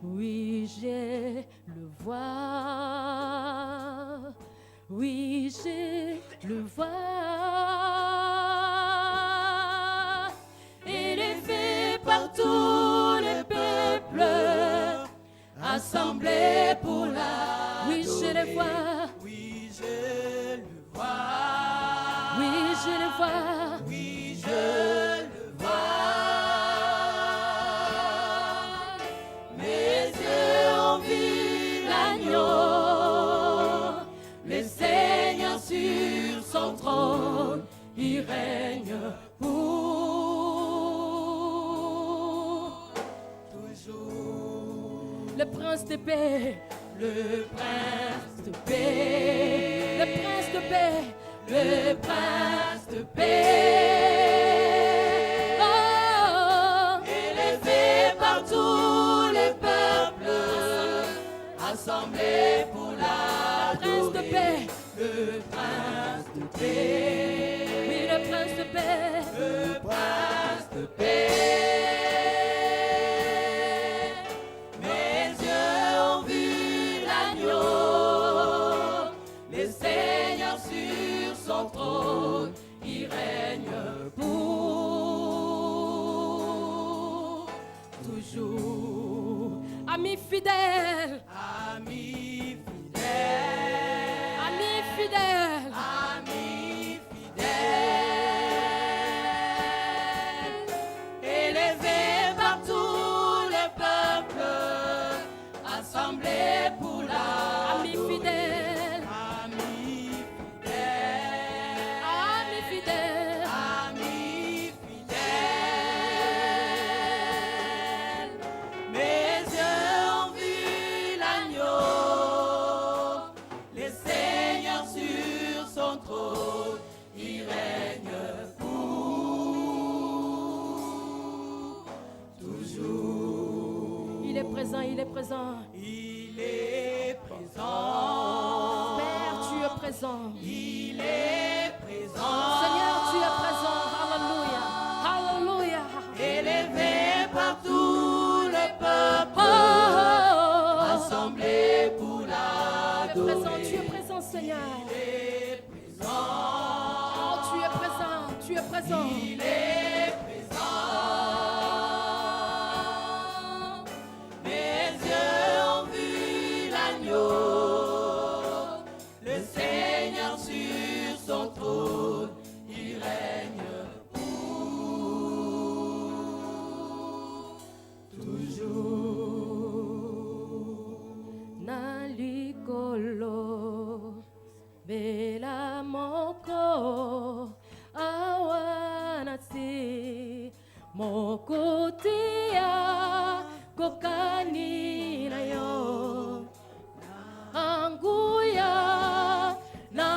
Oui, je le vois. Oui, je le vois. Élevé par tout le peuple, assemblé pour la. Oui, je le vois. Oui, je le vois. Oui, je le vois. Oui, je le vois. Mes yeux ont vu l'agneau, le Seigneur sur son trône, il règne pour toujours. le prince de paix, le prince de paix, le prince de paix, le prince de paix. Oh, Élevé par tout le peuple, assemblé pour la prince de paix, le prince de paix, oui, le prince de paix, le prince de paix. Mes yeux ont vu l'agneau, le Seigneur sur son trône, il règne pour toujours. Amis fidèles, ami fidèle, amis fidèles, ami fidèle, élevé par tout le peuple, assemblé pour la amis fidèles, ami fidèle, amis fidèles, ami fidèle. Mes yeux ont vu l'agneau, le Seigneur sur son trône, il règne pour toujours. il est présent, il est présent. Il est présent. Père, tu es présent. Il est présent. Seigneur, tu es présent. Alléluia. Alléluia. Élevé par tout le peuple, Oh, assemblé pour tu es l'adorer. présent, tu es présent, Seigneur. Il est présent. Oh, tu es présent, tu es présent. Il est présent. Mes yeux ont vu l'agneau, le Seigneur sur son trône, il règne pour toujours. Nalikolo bela moko awanasi mokutia kokani na yo anguya na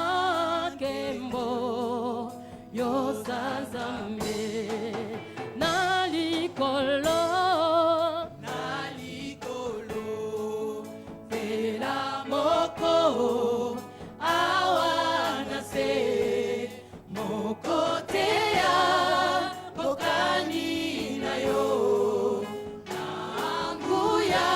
kembo yosanzambe nalikolo Nalikolo, bela moko, awanase, mokotea, kokani na yo, nanguya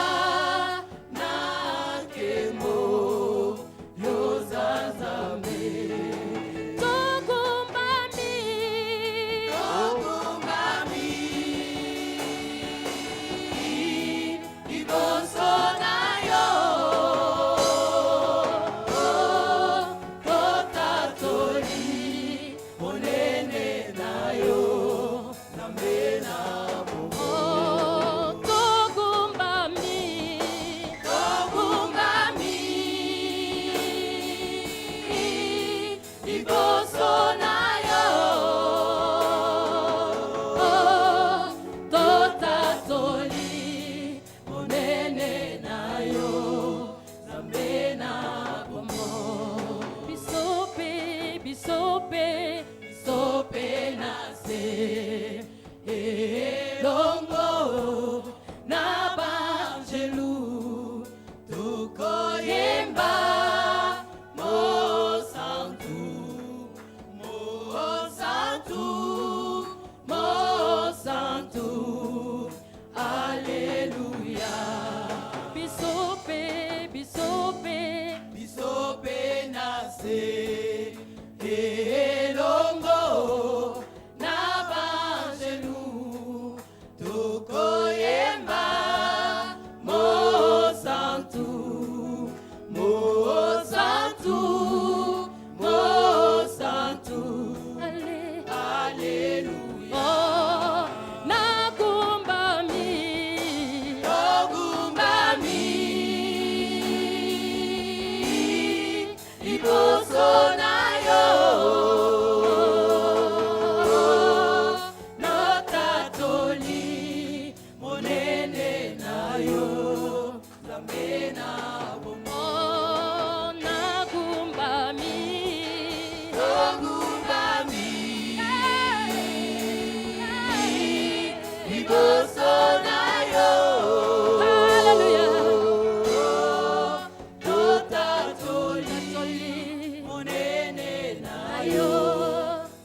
yo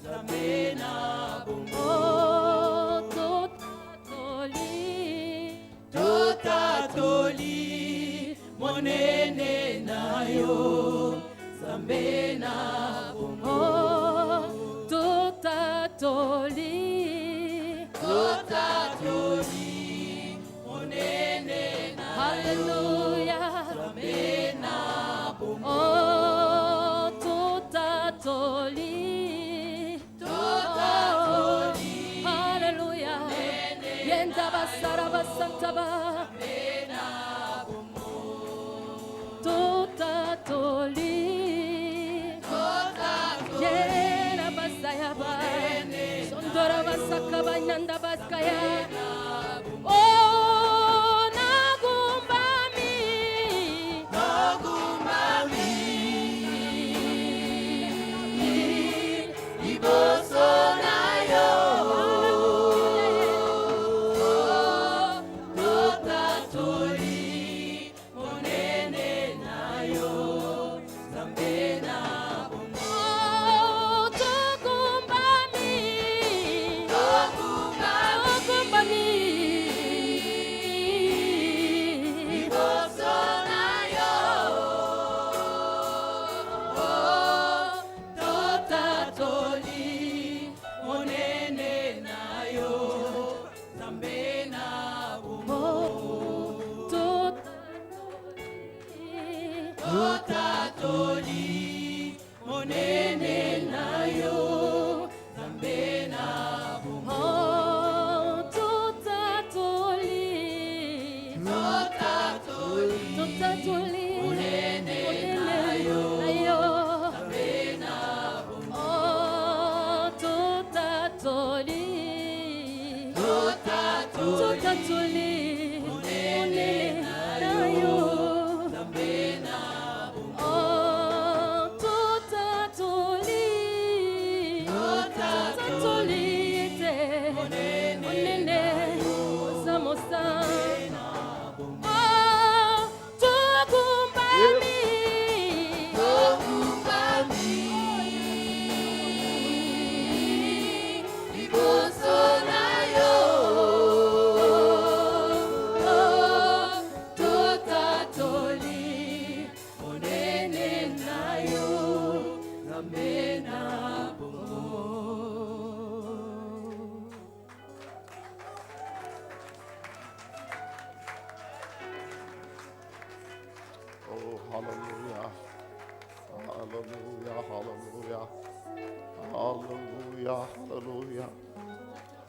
Nzambe na bongo oh totatoli totatoli monene na yo Nzambe na bongo oh totatoli totatoli monene na hallelujah Nzambe na bongo oh totatoli totatoli hallelujah yenda basara basantaba totatoli yena basaya ba sondora basaka banyanda baskaya oh nagumbami Nagumbami liboso na yo totatoli monene na yo Nzambe na bongo oh togumbami togumbami liboso na yo totatoli monene na yo Nzambe na bongo totatoli monene na yo Nzambe na bongo totatoli monene na yo Nzambe na bongo totatoli monene na yo Nzambe na bongo liboso na yo totatoli monene na yo Nzambe na bongo. Oh, hallelujah. Hallelujah, hallelujah. Hallelujah, hallelujah.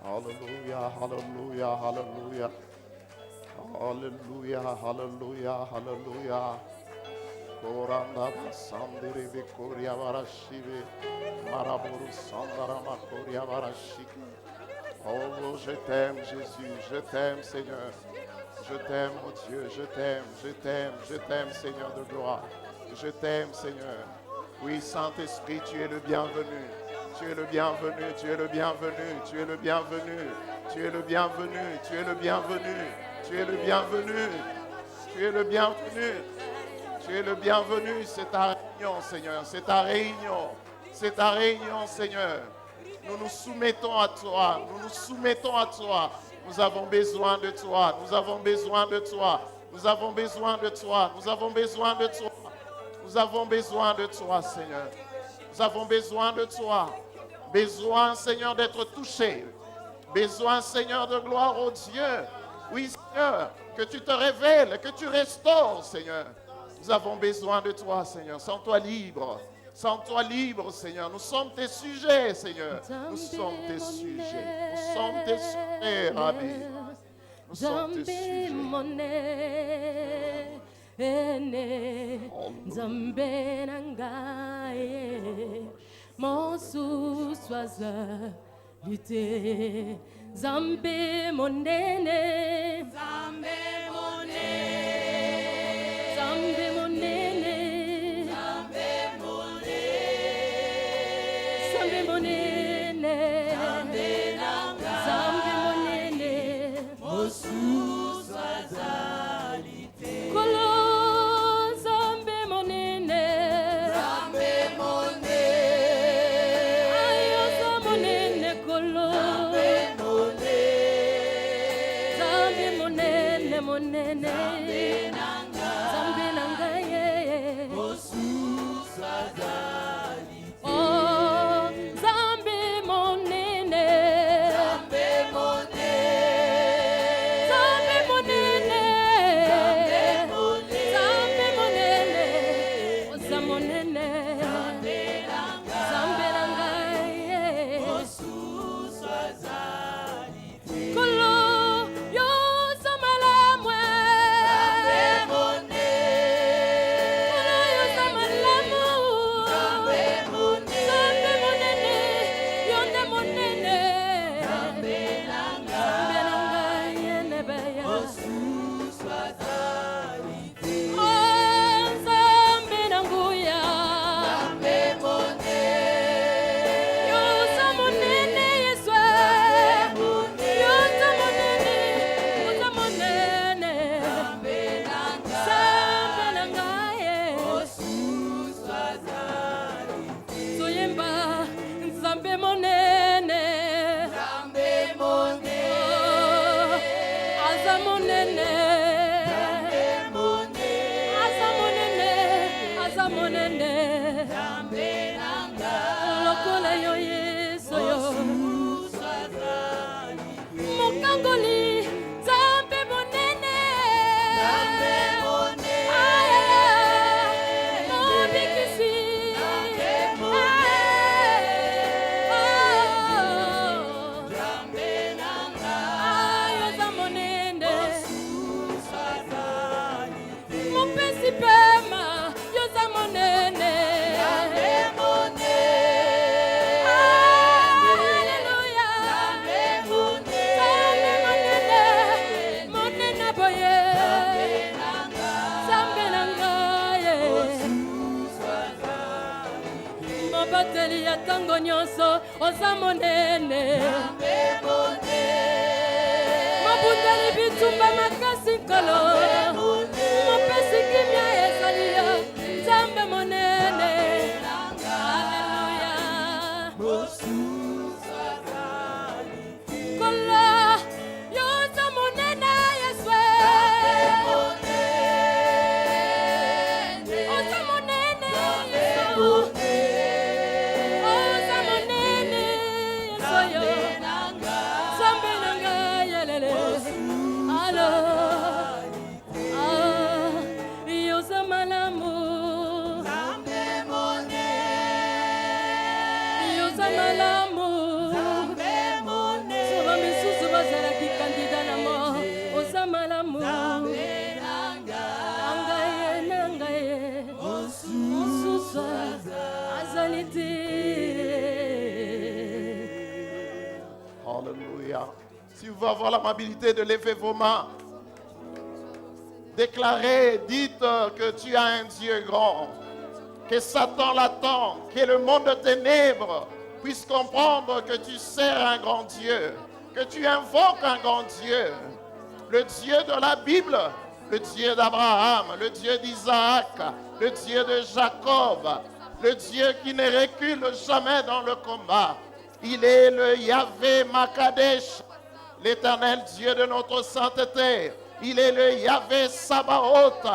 Hallelujah, hallelujah, hallelujah. Hallelujah, hallelujah, hallelujah. Koranda basandere be koria barashibe. Maraburu sandara makoria barashiki. Oh, je t'aime, Jésus, je t'aime, Seigneur. Je t'aime, mon Dieu, je t'aime, je t'aime, je t'aime, Seigneur de gloire. Je t'aime, Seigneur. Oui, Saint-Esprit, tu es le bienvenu. Tu es le bienvenu, tu es le bienvenu, tu es le bienvenu, tu es le bienvenu, tu es le bienvenu, tu es le bienvenu, tu es le bienvenu, tu es le bienvenu. C'est ta réunion, Seigneur, c'est ta réunion, c'est ta réunion, Seigneur. Nous nous soumettons à toi, nous nous soumettons à toi. Nous avons besoin de toi, nous avons besoin de toi, nous avons besoin de toi, nous avons besoin de toi. Nous avons besoin de toi, Seigneur. Nous avons besoin de toi. Besoin, Seigneur, d'être touché. Besoin, Seigneur, de gloire au Dieu. Oui, Seigneur, que tu te révèles, que tu restaures, Seigneur. Nous avons besoin de toi, Seigneur. Sens-toi libre. Sens-toi libre, Seigneur. Nous sommes tes sujets, Seigneur. Nous sommes tes sujets. Nous sommes tes sujets, Rabbi. Nous sommes tes sujets. Nzambe nangaye mosu swaza lite Nzambe monene Nzambe monene Nzambe monene Nzambe monene Nzambe monene Nzambe nanga Nzambe monene mosu swazalite kolo Nzambe monene Nzambe monene mobateli ya ntango nyonso oza monene mobundeli bitumba makasi nkolo mopesi kimia ezali yo nzambe monene aleluya kolo yo oza monene yesu oza monene yesu oza monene yesu yo nzambe na ngai yelele alo yoza malamu yoza malamu soba misusu bazalaki kandida na mo oza malamu nangaye mosusu azali te. Alléluia. Si vous voulez avoir l'amabilité de lever vos mains, déclarez, dites que tu as un Dieu grand, que Satan l'attend, que le monde de ténèbres puisse comprendre que tu sers un grand Dieu, que tu invoques un grand Dieu, le Dieu de la Bible, le Dieu d'Abraham, le Dieu d'Isaac, le Dieu de Jacob, le Dieu qui ne recule jamais dans le combat. Il est le Yahvé Makadesh, l'Éternel Dieu de notre sainteté. Il est le Yahvé Sabaoth,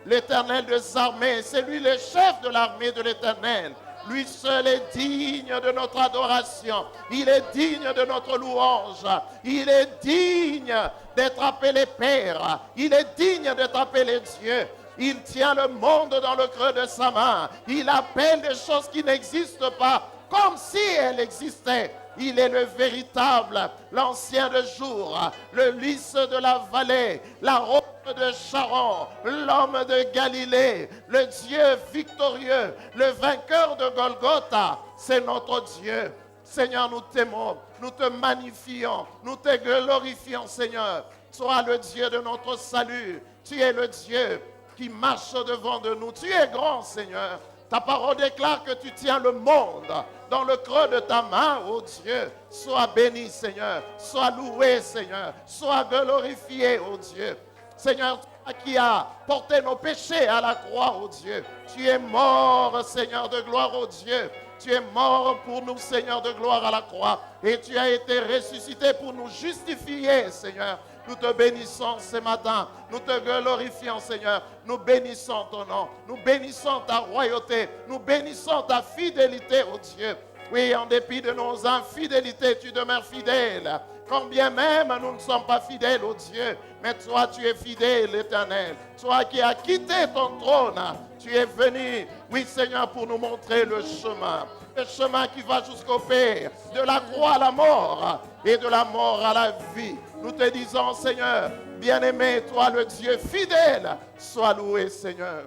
l'Éternel des armées. C'est lui le chef de l'armée de l'Éternel. Lui seul est digne de notre adoration. Il est digne de notre louange. Il est digne d'être appelé Père. Il est digne d'être appelé Dieu. Il tient le monde dans le creux de sa main. Il appelle des choses qui n'existent pas comme si elles existaient. Il est le véritable, l'ancien de jour, le lys de la vallée, la robe de Charon, l'homme de Galilée, le Dieu victorieux, le vainqueur de Golgotha. C'est notre Dieu. Seigneur, nous t'aimons, nous te magnifions, nous te glorifions, Seigneur. Sois le Dieu de notre salut. Tu es le Dieu qui marche devant de nous. Tu es grand, Seigneur. Ta parole déclare que tu tiens le monde dans le creux de ta main, ô Dieu. Sois béni, Seigneur. Sois loué, Seigneur. Sois glorifié, ô Dieu. Seigneur, toi qui as porté nos péchés à la croix, ô Dieu. Tu es mort, Seigneur de gloire, ô Dieu. Tu es mort pour nous, Seigneur de gloire, à la croix. Et tu as été ressuscité pour nous justifier, Seigneur. Nous te bénissons ce matin. Nous te glorifions, Seigneur. Nous bénissons ton nom. Nous bénissons ta royauté. Nous bénissons ta fidélité, ô Dieu. Oui, en dépit de nos infidélités, tu demeures fidèle. Quand bien même nous ne sommes pas fidèles, ô Dieu. Mais toi, tu es fidèle, l'Éternel. Toi qui as quitté ton trône, tu es venu, oui, Seigneur, pour nous montrer le chemin. Le chemin qui va jusqu'au Père, de la croix à la mort et de la mort à la vie. Nous te disons, Seigneur, bien-aimé, toi le Dieu fidèle, sois loué, Seigneur.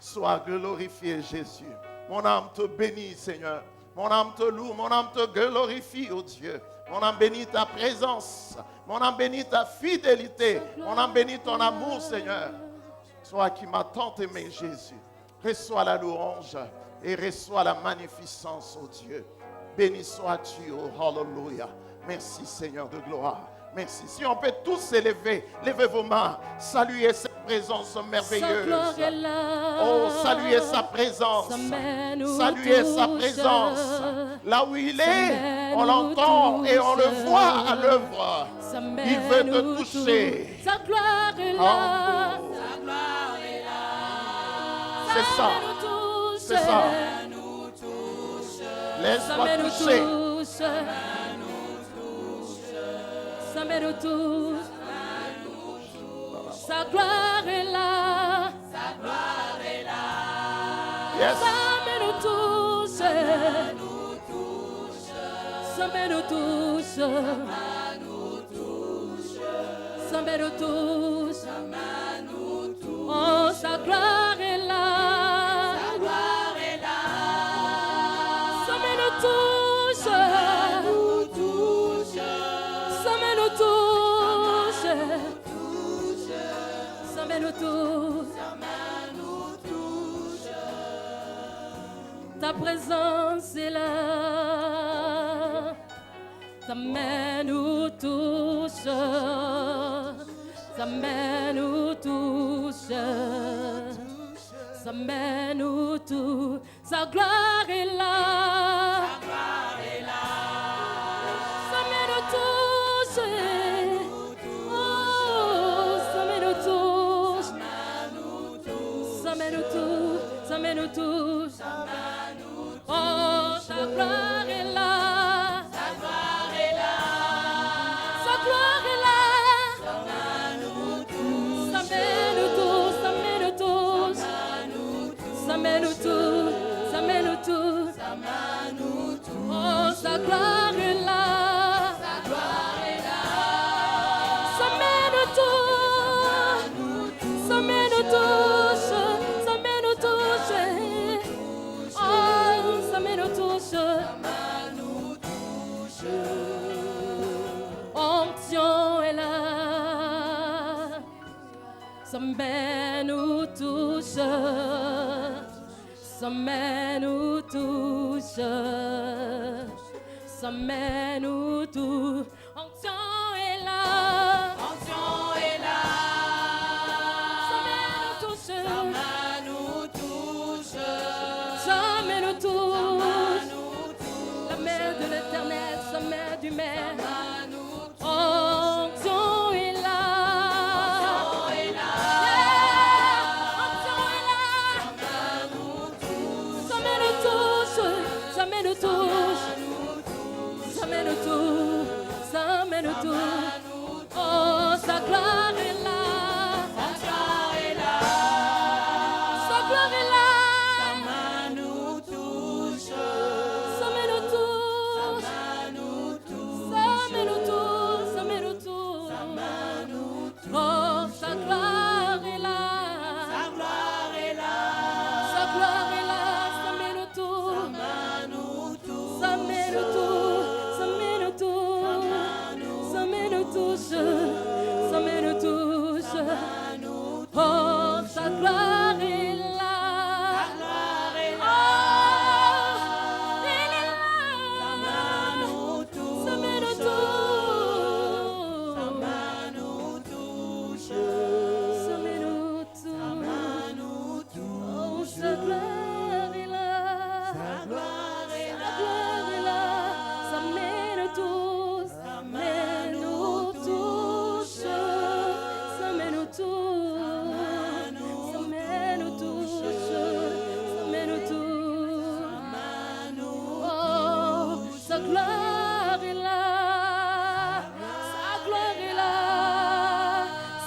Sois glorifié, Jésus. Mon âme te bénit, Seigneur. Mon âme te loue, mon âme te glorifie, ô Dieu. Mon âme bénit ta présence. Mon âme bénit ta fidélité. Mon âme bénit ton amour, Seigneur. Toi qui m'as tant aimé, Jésus. Reçois la louange et reçois la magnificence, ô Dieu. Béni sois-tu, ô Hallelujah. Merci, Seigneur de gloire. Merci. Si on peut tous s'élever, levez vos mains. Saluez cette présence merveilleuse. Oh, saluez sa présence. Saluez sa présence. Là où il est, on l'entend et on le voit à l'œuvre. Il veut te toucher. Sa gloire est là. C'est ça. C'est ça. Laisse-toi toucher. Ça me touche. Sa gloire est là. Sa gloire est là. Yes. Ça me touche. Ça me touche. Ça me touche. Oh, sa gloire est là. Sa gloire est là. Ça me touche. Ça me touche. Ça me touche. Ta présence est là. Ta main nous touche. Ta main nous touche. Sa main nous touche. Sa gloire est là. Ta gloire est là. Sa main nous touche. Oh, sa main nous touche. Sa main nous touche. Sa main nous touche. Oh, ta gloire est là. Ta gloire est là. Sa gloire est là. Sa main nous touche. Sa main nous touche. Sa main nous touche. Sa main nous touche. Sa main nous touche. Sa main nous touche. Oh, sa gloire est là. Sa gloire est là. Sa main nous touche. Sa main nous touche. Sa main nous touche. Oh, sa main nous touche. Onction est là. Sa main nous touche. Sa main nous touche. Sa main nous touche. Onction est là. Onction est là. Sa main nous touche. Sa main nous touche. Sa main nous touche. La main de l'Éternel, sa main du Maître. Onction est là. Yeah. Onction est là. Sa main nous touche. Sa main nous touche. Sa main nous touche. Sa main nous touche. Oh, sa gloire est là. Sa gloire est là. Sa main nous touche. Sa main nous touche. Sa main nous touche. Sa main nous touche. Oh, sa gloire est là. Sa gloire est là. Sa gloire est là. Sa main nous touche. Sa main nous touche. Sa main nous touche. Sa main nous touche. Sa main nous touche. Oh, sa gloire est là. Oh, il est là. Sa main nous touche. Sa main nous touche. Sa main nous touche. Oh, sa gloire est là. Sa gloire est là. Sa main nous touche. Sa main nous touche. Sa main nous touche. Sa main nous touche. Sa main nous touche. Oh, sa gloire est là. Sa gloire est là.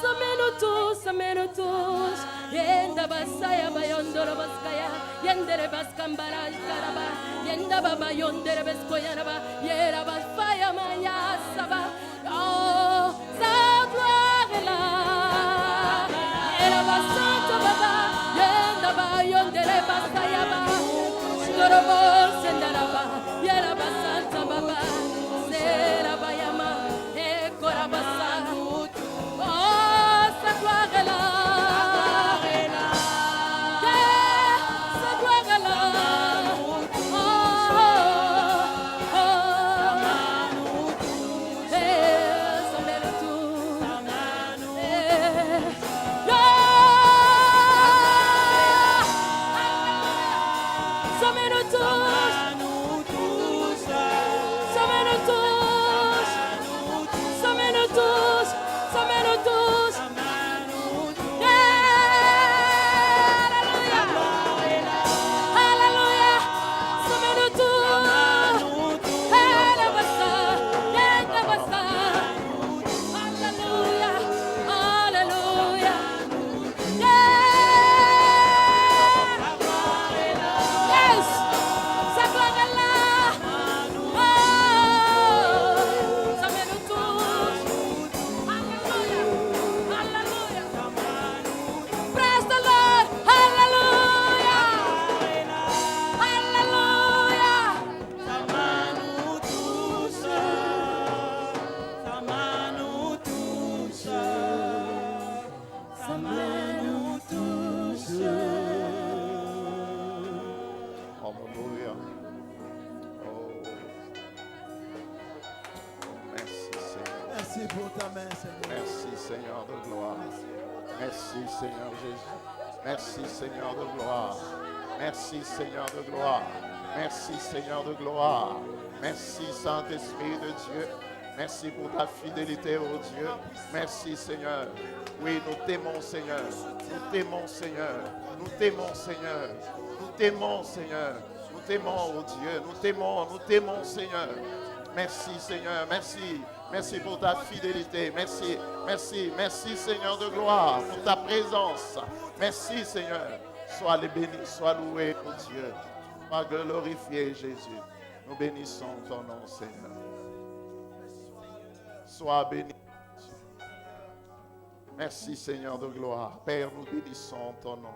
Sa main nous touche. Sa main nous touche. Yenda basaya bayondoro baskaya. Yendere baskambara karaba. Yenda baba yondere beskoyanaba. Yera basfaya maya saba. Oh, sa gloire est là. Yera basanta baba. Yenda ba yondere basaya ba. Ndorobo sendaraba. Yera basanta baba. Sera bayama. Ekora basa. Oh, sa gloire est là. Yeah, sa gloire est là. Oh, oh, oh. Eh, sa main nous touche. Eh, yeah. Sa main nous touche. Sa main nous touche. Sa main nous touche. Sa main nous touche. Yeah. Alléluia. Alléluia. Sa main nous touche. Elle va ça. Elle va ça. Alléluia. Alléluia. Yeah. Yes. Sa gloire est là. Alléluia. Oh, merci Seigneur. Merci pour ta main, Seigneur. Merci Seigneur de gloire. Merci Seigneur Jésus. Merci Seigneur de gloire. Merci Seigneur de gloire. Merci Seigneur de gloire. Merci Saint-Esprit de Dieu. Merci pour ta fidélité, ô Dieu. Merci Seigneur. Oui, nous t'aimons Seigneur. Nous t'aimons Seigneur. Nous t'aimons Seigneur. Nous t'aimons Seigneur. Nous t'aimons, ô Dieu. Nous t'aimons Seigneur. Merci Seigneur. Merci. Merci pour ta fidélité. Merci. Merci. Merci Seigneur de gloire pour ta présence. Merci Seigneur. Sois les bénis, sois loué, ô Dieu. Sois glorifié Jésus. Nous bénissons ton nom Seigneur. Sois béni. Merci Seigneur de gloire. Père, nous bénissons ton nom.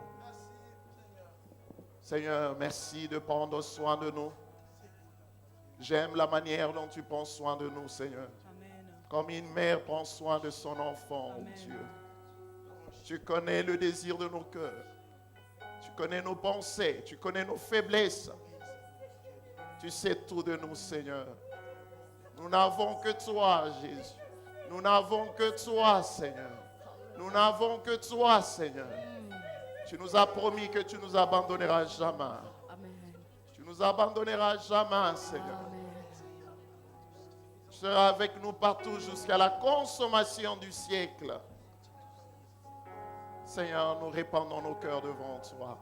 Seigneur, merci de prendre soin de nous. J'aime la manière dont tu prends soin de nous, Seigneur. Comme une mère prend soin de son enfant, oh Dieu. Tu connais le désir de nos cœurs. Tu connais nos pensées. Tu connais nos faiblesses. Tu sais tout de nous, Seigneur. Nous n'avons que toi, Jésus. Nous n'avons que toi, Seigneur. Nous n'avons que toi, Seigneur. Tu nous as promis que tu nous abandonneras jamais. Amen. Tu nous abandonneras jamais, Seigneur. Amen. Tu seras avec nous partout jusqu'à la consommation du siècle. Seigneur, nous répandons nos cœurs devant toi.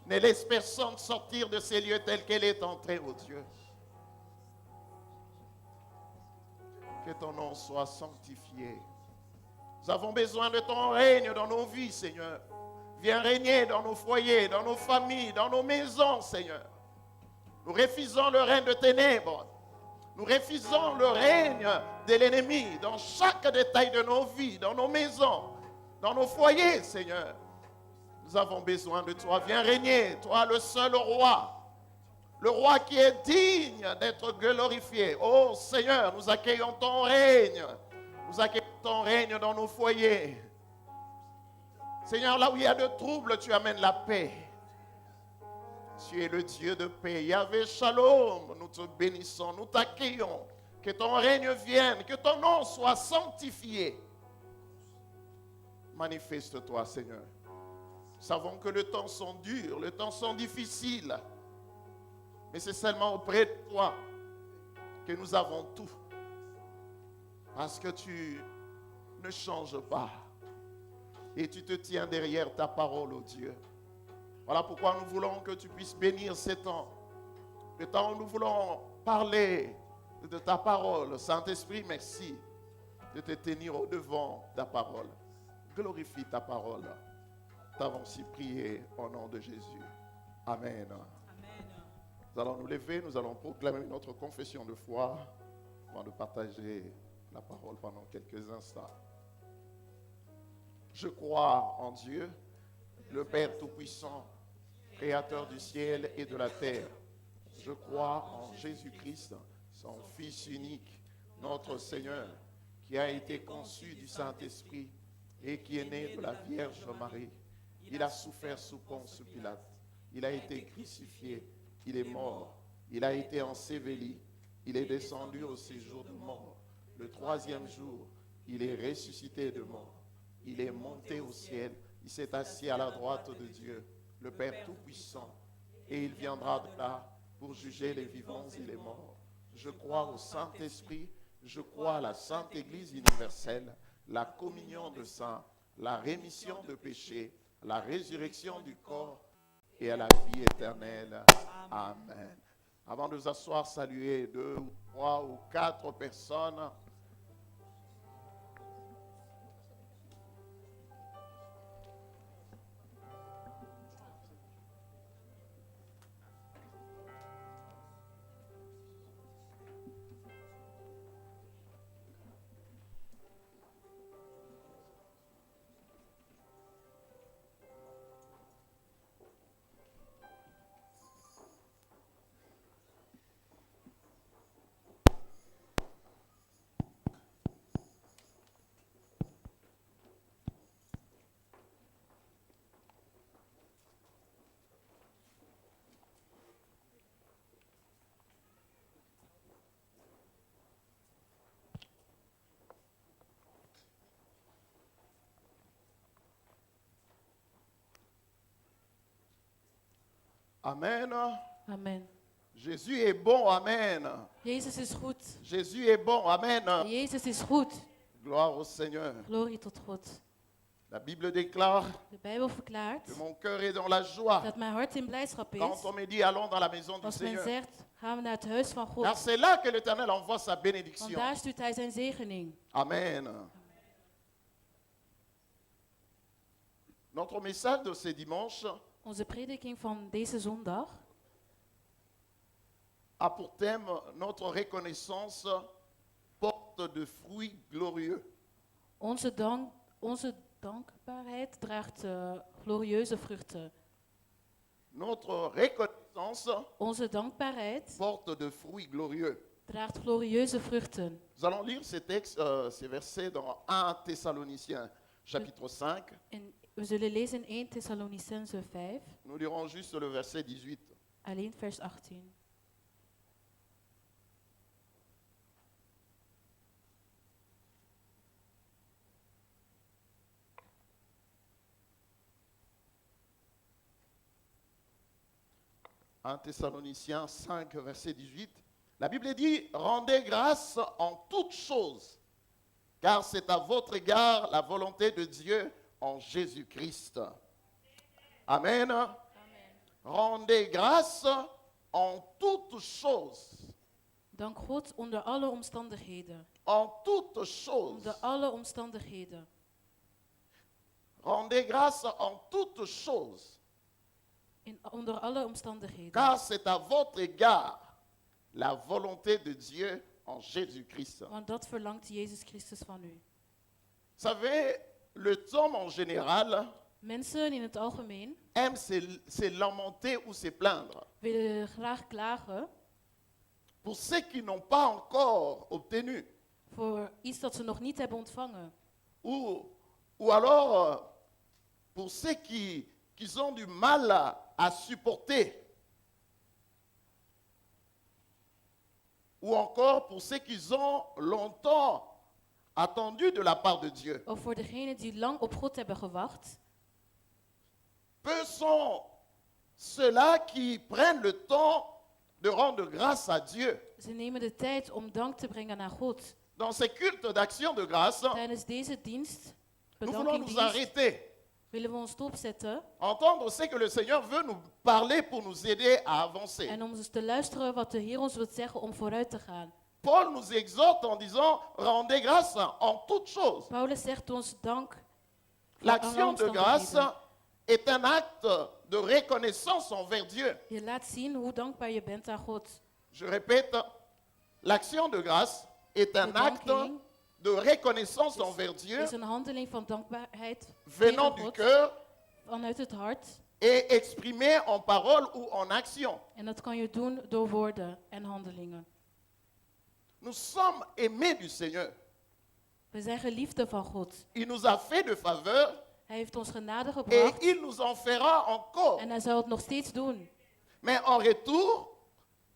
Ne laisse personne sortir de ces lieux tels qu'elle est entrée, ô Dieu. Que ton nom soit sanctifié. Nous avons besoin de ton règne dans nos vies, Seigneur. Viens régner dans nos foyers, dans nos familles, dans nos maisons, Seigneur. Nous refusons le règne de ténèbres. Nous refusons le règne de l'ennemi dans chaque détail de nos vies, dans nos maisons, dans nos foyers, Seigneur. Nous avons besoin de toi. Viens régner, toi le seul roi. Le roi qui est digne d'être glorifié. Oh Seigneur, nous accueillons ton règne. Nous accueillons ton règne dans nos foyers. Seigneur, là où il y a de troubles, tu amènes la paix. Tu es le Dieu de paix. Yahvé Shalom, nous te bénissons, nous t'accueillons. Que ton règne vienne, que ton nom soit sanctifié. Manifeste-toi, Seigneur. Nous savons que le temps sont durs, le temps sont difficiles. Mais c'est seulement auprès de toi que nous avons tout. Parce que tu ne changes pas. Et tu te tiens derrière ta parole, ô Dieu. Voilà pourquoi nous voulons que tu puisses bénir ces temps. Le temps où nous voulons parler de ta parole. Saint-Esprit, merci de te tenir au devant de ta parole. Glorifie ta parole. Nous t'avons si prié au nom de Jésus. Amen. Nous allons nous lever, nous allons proclamer notre confession de foi avant de partager la parole pendant quelques instants. Je crois en Dieu, le Père Tout-Puissant, Créateur du ciel et de la terre. Je crois en Jésus-Christ, son Fils unique, notre Seigneur, qui a été conçu du Saint-Esprit et qui est né de la Vierge Marie. Il a souffert sous Ponce Pilate. Il a été crucifié. Il est mort. Il a été enseveli. Il est descendu au séjour de mort. Le troisième jour, il est ressuscité de mort. Il est monté au ciel. Il s'est assis à la droite de Dieu, le Père Tout-Puissant. Et il viendra de là pour juger les vivants et les morts. Je crois au Saint-Esprit. Je crois à la Sainte Église universelle, la communion de saints, la rémission de péchés, la résurrection du corps et à la vie éternelle. Amen. Avant de vous asseoir, saluer 2 ou 3 ou 4 personnes. Amen. Amen. Jésus est bon. Amen. Jezus is goed. Jésus est bon. Amen. Jezus is goed. Gloire au Seigneur. Glorie tot God. La Bible déclare De Bijbel verklaart que mon cœur est dans la joie dat mijn hart in blijdschap quand is on me dit allons dans la maison du als men Seigneur. zegt, gaan we naar het huis van God. Car c'est là que l'Éternel envoie sa Want bénédiction. daar stuurt hij zijn zegening. Amen. Notre message de ce dimanche Onze prediking van deze zondag a pour thème notre reconnaissance porte de fruits glorieux. Onze dankbaarheid draagt glorieuze vruchten. Notre reconnaissance Onze dankbaarheid porte de fruits glorieux. draagt glorieuze vruchten. Nous allons lire ces textes, ces versets dans 1 Thessaloniciens chapitre 5. En we zullen lezen in 1 Thessalonicense 5, Nous lirons juste le verset 18. alleen vers 18. « 1 Thessaloniciens 5, verset 18. La Bible dit, rendez grâce en toutes choses, car c'est à votre égard la volonté de Dieu en Jésus-Christ. Amen. Rendez grâce en toutes choses. Dank God onder alle omstandigheden. En toutes choses. Onder alle omstandigheden. Rendez grâce en toutes choses, Onder alle omstandigheden. car c'est à votre égard la volonté de Dieu en Jésus-Christ. Vous Want dat verlangt Jezus Christus van u. savez, le homme en général Mensen in het algemeen aime se lamenter ou se plaindre. willen graag klagen Pour ceux qui n'ont pas encore obtenu, voor iets dat ze nog niet hebben ontvangen. ou alors pour ceux qui ont du mal à supporter, ou encore pour ceux qui ont longtemps attendu de la part de Dieu. Of voor degenen die lang op God hebben gewacht. Peu sont ceux-là qui prennent le temps de rendre grâce à Dieu. Ze nemen de tijd om dank te brengen naar God. Dans ces cultes d'action de grâce, Tijdens deze dienst, nous voulons nous bedankingdienst, arrêter, willen we ons stopzetten entendre ce que le Seigneur veut nous parler pour nous aider à avancer. en om eens te luisteren wat de Heer ons wil zeggen om vooruit te gaan. Paul nous exhorte en disant, rendez grâce en toutes choses. Paulus zegt ons dank voor alle L'action de grâce omstandigheden. est un acte de reconnaissance envers Dieu. Je laat zien hoe dankbaar je bent aan God. Je répète, l'action de grâce est un acte Bedanking de reconnaissance envers Dieu is een handeling van dankbaarheid venant tegen du God, cœur vanuit het hart. et exprimée en parole ou en action. En dat kan je doen door woorden en handelingen. Nous sommes aimés du Seigneur. We zijn geliefden van God. Il nous a fait de faveur Hij heeft ons genade et gebracht il nous en fera encore. en hij zal het nog steeds doen. Mais en retour,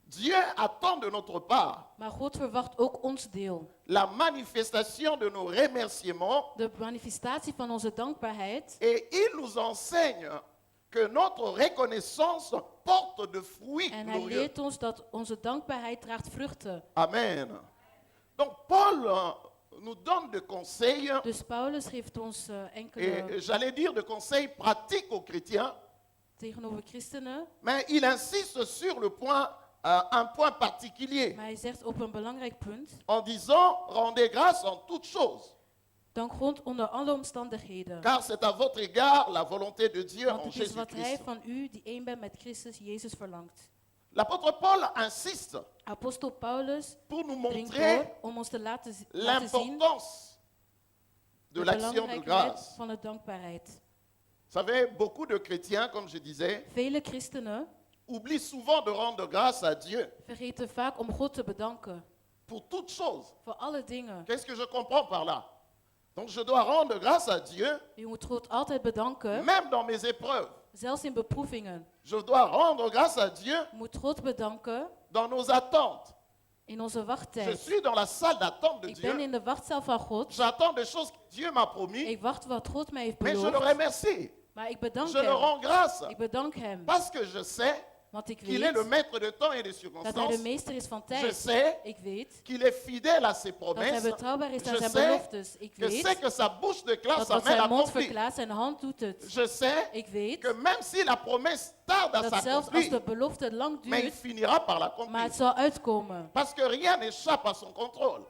Dieu attend de notre part Maar God verwacht ook ons deel. la manifestation de nos remerciements De manifestatie van onze dankbaarheid. et il nous enseigne que notre reconnaissance porte de fruits En hij glorieux. leert ons dat onze dankbaarheid draagt vruchten. Amen. Donc Paul nous donne des conseils, Dus Paulus geeft ons et enkele j'allais dire des conseils pratiques aux chrétiens, tegenover christenen. mais il insiste sur le point, un point particulier, Maar hij zegt op een belangrijk punt. en disant rendez grâce en toutes choses, Dank God onder alle omstandigheden. car c'est à votre égard la volonté de Dieu Want en het is wat hij Jésus-Christ. van u, die één bent met Christus Jezus, verlangt. L'apôtre Paul insiste Apostel Paulus pour nous dringt montrer door om ons te laten zien l'importance de de l'action de belangrijkheid grâce. van de dankbaarheid. Vous savez, beaucoup de chrétiens, comme je disais, Vele christenen oublient souvent de rendre grâce à Dieu vergeten vaak om God te bedanken pour toutes choses. voor alle dingen. Qu'est-ce que je comprends par là? Donc je dois rendre grâce à Dieu, Je moet God altijd bedanken, même dans mes épreuves. zelfs in beproevingen. Je dois rendre grâce à Dieu Je moet God bedanken dans nos attentes. in onze Je wachttijd. suis dans la salle d'attente de Ik ben Dieu. in de wachtzaal van God. J'attends des choses que Dieu m'a promis, Ik wacht wat God mij heeft mais je le beloofd. remercie. Maar ik bedank Je le hem. rends grâce Ik bedank hem. parce que je sais Want ik qu'il est le weet maître de temps et de dat hij de circonstances. meester is van Je tijd. sais Ik weet qu'il est fidèle à ses dat hij promesses. betrouwbaar is aan Je zijn sais beloftes. Ik que c'est weet que sa bouche déclare dat sa wat main zijn mond accomplie. verklaart, zijn hand doet het. Je sais Ik weet que même si la promesse tarde à dat zelfs als de s'accomplir, belofte lang mais il duurt, finira par maar l'accomplir. het zal uitkomen. Parce que rien n'échappe à son contrôle.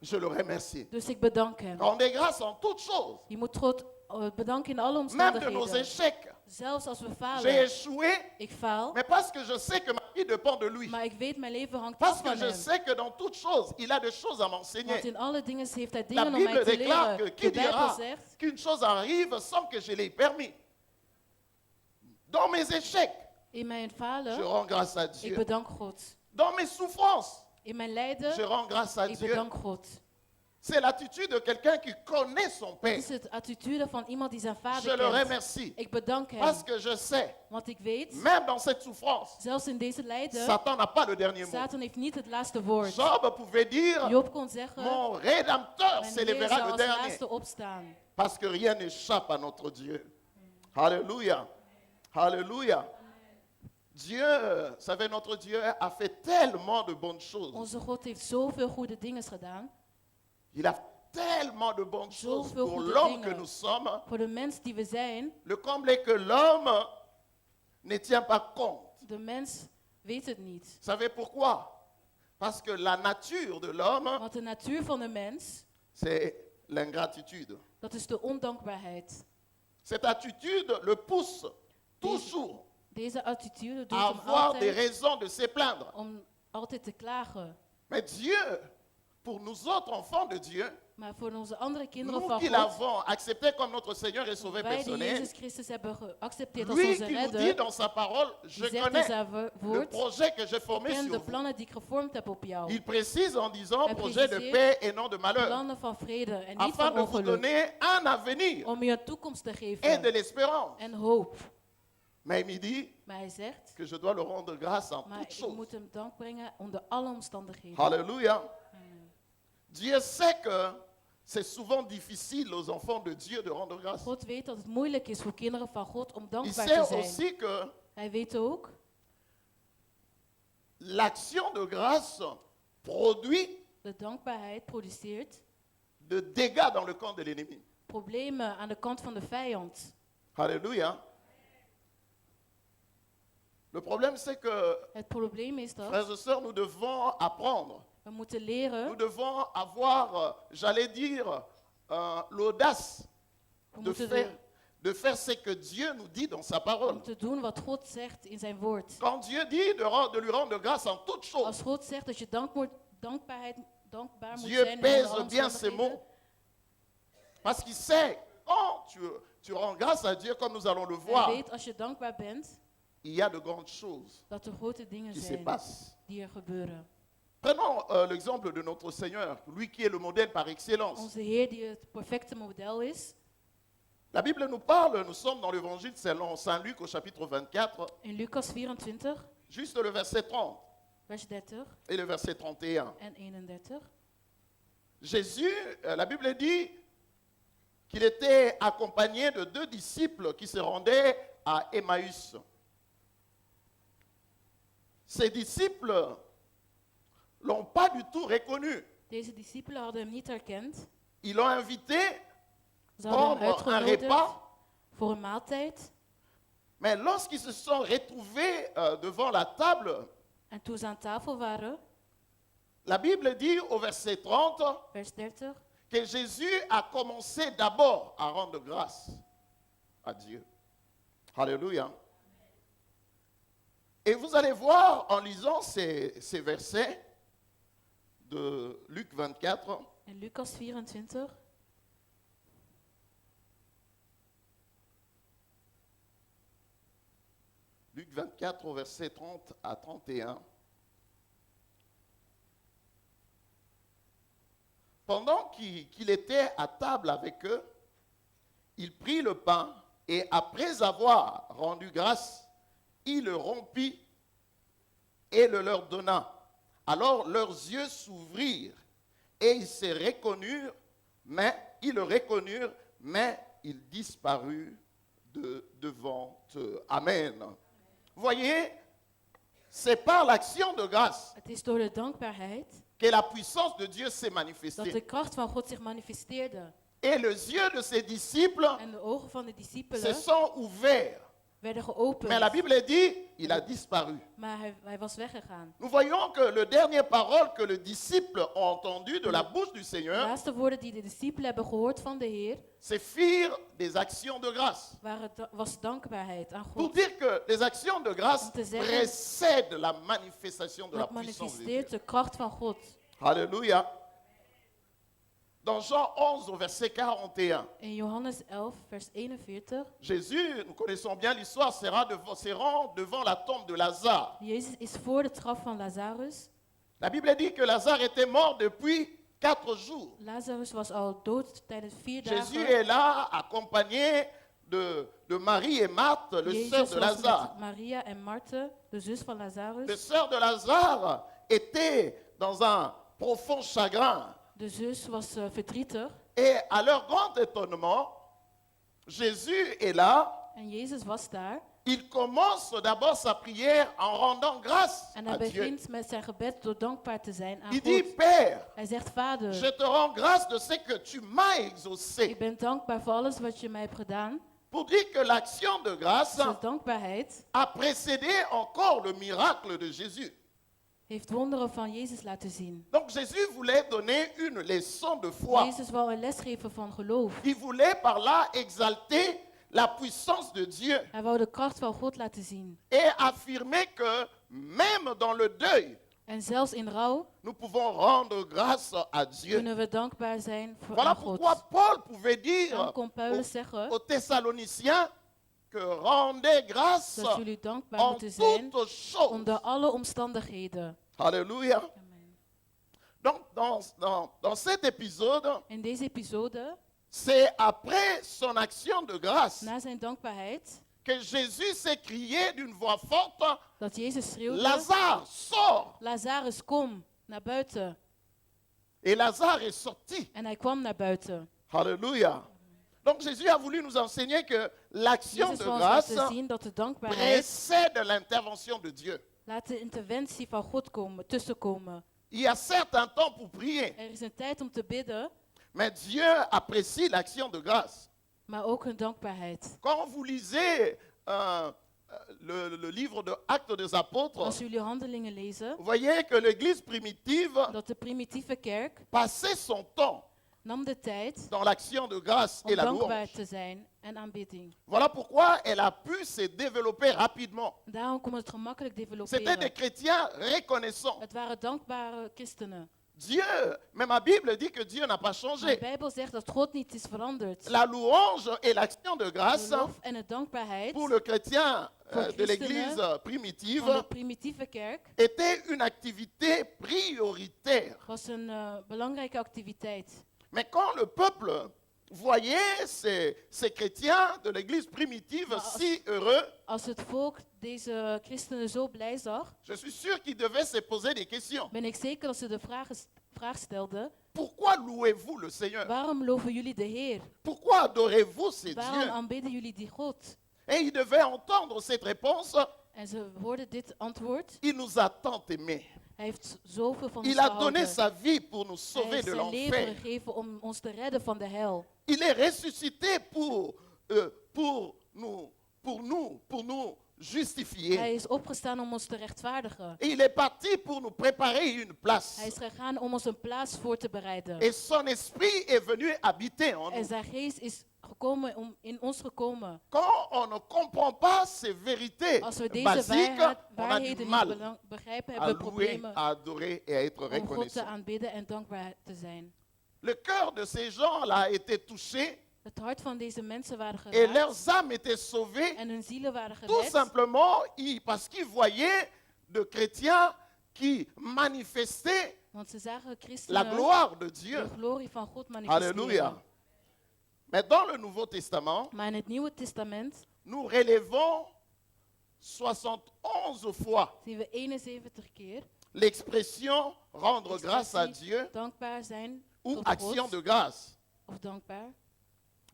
Je le remercie. Dus ik bedank hem. Rendez grâce en toutes choses, Je moet God bedanken in alle même de nos omstandigheden. échecs. Zelfs als we J'ai falen. échoué, Ik faal, mais parce que je sais que ma vie dépend de lui. maar ik weet mijn leven hangt Parce af que van je hem. sais que dans toutes choses, il a des choses à Want m'enseigner. in alle dingen heeft hij La dingen om mij Bible te déclare que leren. qui De Bijbel dira zegt, qu'une chose arrive sans que je l'ai permis. Dans mes échecs, in mijn je falen, rends grâce à ik Dieu. bedank God. Dans mes souffrances, In mijn je lijden, rends grâce à ik Dieu. bedank God. C'est l'attitude de quelqu'un qui connaît son Het Père. is de attitude van iemand die zijn Je vader le kent. remercie. Ik bedank hem, Parce que je sais, want ik weet, même dans cette souffrance, zelfs in deze lijden, Satan n'a pas le dernier mot. Satan heeft niet het laatste woord. Job pouvait dire, Job kon zeggen, mon rédempteur mijn Heer s'élèvera zal le als dernier. laatste opstaan. Parce que rien n'échappe à notre Dieu. Alléluia. Alléluia. Dieu, vous savez, notre Dieu a fait tellement de bonnes choses. Onze God heeft zoveel goede dingen gedaan. Il a tellement de bonnes choses Zoveel pour goede l'homme que dingen. nous sommes. Voor de mens die we zijn, Le comble est que l'homme ne tient pas compte. de mens weet het niet. Vous savez pourquoi? Parce que la nature de l'homme, Want de natuur van de mens, c'est l'ingratitude. dat is de ondankbaarheid. Cette attitude le pousse toujours Deze attitude doet à hem avoir des altijd raisons de se plaindre. om altijd te klagen. Mais Dieu, pour nous autres enfants de Dieu, Maar voor onze andere kinderen nous van qui God, l'avons accepté comme notre Seigneur et Sauveur wij die personnel, Jezus Christus hebben geaccepteerd als lui onze qui nous dit redder, dans sa parole, die je zegt in connais zijn le woord, projet que j'ai ik formé ken sur de vous. plannen die ik gevormd heb op jou. Il précise en disant Hij projet de preciseert paix et non de malheur, Plannen van vrede en niet afin van de vous ongeluk. donner un avenir Om je een toekomst te et de geven l'espérance. en hoop. Mais il me dit Maar hij zegt, que je dois le rendre grâce en maar toutes ik choses. moet hem dank brengen onder alle omstandigheden. Alléluia. Dieu sait que c'est souvent difficile aux enfants de Dieu de rendre grâce. God weet dat het moeilijk is voor kinderen van God om Il dankbaar sait te zijn. aussi que Hij weet ook l'action de grâce produit dat dankbaarheid produceert de dégâts dans le camp de l'ennemi. problemen aan de kant van de vijand. Alléluia. Le problème, c'est que, Het probleem is dat frères et sœurs, nous devons apprendre. we moeten Nous leren, devons avoir, j'allais dire, l'audace we de moeten, faire ce que Dieu nous dit dans sa we parole. moeten doen wat God zegt in zijn woord. Quand Dieu dit de lui rendre grâce en toutes choses, Als God zegt dat je dankbaar moet Dieu zijn in pèse alle bien ses omstandigheden, mots. Parce qu'il sait, quand tu rends grâce à Dieu, comme nous allons le hij voir, weet als je dankbaar bent, il y a de grandes choses dat er grote dingen qui se zijn passent. die er gebeuren. Prenons l'exemple de notre Seigneur, lui qui est le modèle par excellence. Onze Heer die het perfecte model is. La Bible nous parle, nous sommes dans l'évangile selon Saint Luc au chapitre 24, In Lucas 24, juste le verset 30 vers 30 et le verset 31. en 31. Jésus, la Bible dit qu'il était accompagné de 2 disciples qui se rendaient à Emmaüs. Ces disciples l'ont pas du tout reconnu. Deze discipelen hadden hem niet herkend. Ils l'ont invité Ze hadden hem prendre un uitgenodigd repas, voor een maaltijd. mais lorsqu'ils se sont retrouvés devant la table, En toen ze aan tafel waren, la Bible dit au verset 30 vers 30, que Jésus a commencé d'abord à rendre grâce à Dieu. Alléluia. Et vous allez voir en lisant ces versets de Luc 24, in Lucas 24, Luc 24 au verset 30 à 31. Pendant qu'il était à table avec eux, il prit le pain et après avoir rendu grâce, il le rompit et le leur donna. Alors leurs yeux s'ouvrirent et ils se reconnurent, mais ils le reconnurent, mais il disparut devant eux. Amen. Vous voyez, c'est par l'action de grâce Het is door de dankbaarheid que la puissance de Dieu s'est dat de manifestée. kracht van God zich manifesteerde. Et les yeux de ses disciples En de ogen van de se discipelen sont ouverts. werden Mais la geopend. Bible dit, il a disparu. Maar hij was weggegaan. Nous voyons que les dernières paroles que les disciples ont entendues de la bouche du De Seigneur, laatste woorden die de discipelen hebben gehoord van de Heer c'est firent des actions de grâce. was dankbaarheid aan Pour God. dire que les actions de grâce Om te zeggen- précèdent la manifestation de la Dat puissance de Dieu. manifesteert de kracht van God. Alléluia. Dans Jean 11 au verset 41, In Johannes 11, vers 41. Jésus, nous connaissons bien l'histoire, se rend devant la tombe de Lazare. Jezus is voor de graf van Lazarus. La Bible dit que Lazare était mort depuis 4 jours. Lazarus was al dood tijdens 4 Jésus dagen. est là, accompagné de Marie et Marthe, le sœur Jezus de was Lazare. met Maria en Marthe, de zus van Les Lazarus. sœurs de Lazare étaient dans un profond chagrin. De zus was verdrietig. Et à leur grand étonnement, Jésus est là. En Jezus was daar. Il commence d'abord sa prière en rendant grâce En à hij Dieu. begint met zijn gebed door dankbaar te zijn aan Il dit, God. Père, Hij zegt, Vader, je te rends grâce de ce que tu m'as exaucé. ik ben dankbaar voor alles wat je mij hebt gedaan. Pour dire que l'action de grâce Dus dankbaarheid a précédé encore le miracle de Jésus. heeft wonderen van Jezus laten zien. Donc Jésus voulait donner une leçon de foi. Jezus wou een les geven van geloof. Il voulait par là exalter la puissance de Dieu Hij wou de kracht van God laten zien. et affirmer que même dans le deuil, En zelfs in rouw nous pouvons rendre grâce à Dieu. kunnen we dankbaar zijn voor Voilà aan pourquoi God. Paul pouvait dire Daarom kon Paulus zeggen aux Thessaloniciens que rendez grâce dat jullie dankbaar en moeten zijn toutes choses. onder alle omstandigheden. Alléluia. Amen. Donc dans cet épisode, In deze episode, c'est après son action de grâce na zijn dankbaarheid, que Jésus s'est crié d'une voix forte, dat Jezus schreeuwde, Lazare, sors! Lazarus, kom naar buiten. Et Lazare est sorti. En hij kwam naar buiten. Alléluia. Donc Jésus a voulu nous enseigner que l'action Jezus de wil ons grâce laten zien dat de dankbaarheid précède l'intervention de Dieu. laat de interventie van God tussenkomen. Il y a certes un temps pour prier, Er is een tijd om te bidden, mais Dieu apprécie l'action de grâce. maar ook een dankbaarheid. Quand vous lisez le livre de Actes des Apôtres, Als jullie handelingen lezen, vous voyez que l'Église primitive dat de primitieve kerk passait son temps nam de tijd dans l'action de grâce om et la dankbaar louange. te zijn en aanbidding. Voilà pourquoi elle a pu se développer rapidement. Daarom kon het gemakkelijk C'était des developeren. chrétiens reconnaissants. Het waren dankbare christenen. Dieu, mais ma Bible dit que Dieu n'a pas Maar de changé. Bijbel zegt dat God niet is veranderd. La louange et l'action de grâce De lof en de dankbaarheid pour le chrétien Voor de christenen l'Église van de primitive primitieve kerk était une activité prioritaire. was een belangrijke activiteit. Mais quand le peuple voyait ces chrétiens de l'Église primitive Maar als- si heureux, Als het volk deze christenen zo blij zag, je suis sûr qu'ils devaient se poser des questions. ben ik zeker dat ze de vraag stelden: Pourquoi louez-vous le Seigneur? waarom loven jullie de Heer? Pourquoi adorez-vous ces Waarom dieux? aanbidden jullie die God? Et ils devaient entendre cette réponse. En ze hoorden dit antwoord. Il nous a tant aimés. Hij heeft zoveel van ons Il a donné gehouden. sa vie pour nous Hij sauver heeft de zijn leven l'enfer. gegeven om ons te redden van de hel. Il est ressuscité pour nous justifier. Hij is opgestaan om ons te rechtvaardigen. Et il est parti pour nous préparer une place. Hij is gegaan om ons een plaats voor te bereiden. Et son esprit est venu habiter en En nous. zijn geest is gekomen om in ons gekomen. Quand on ne comprend pas ces vérités Als we deze basiques, on a du waarheden niet mal begrijpen, à hebben we louer, problemen à adorer et à être om God te reconnaissant. aanbidden en dankbaar te zijn. Le cœur de ces gens-là a été touché Het hart van deze mensen waren et geraakt leurs âmes étaient sauvées en hun zielen waren tout gered. simplement parce qu'ils voyaient de chrétiens qui manifestaient Want ze zagen la christenen gloire de Dieu. de glorie van God Alléluia. manifesteren. Mais dans le Nouveau Testament, Maar in het Nieuwe Testament nous relevons 71 fois zien we 71 keer l'expression rendre grâce à expressie Dieu dankbaar zijn ou tot action God de grâce. of dankbaar.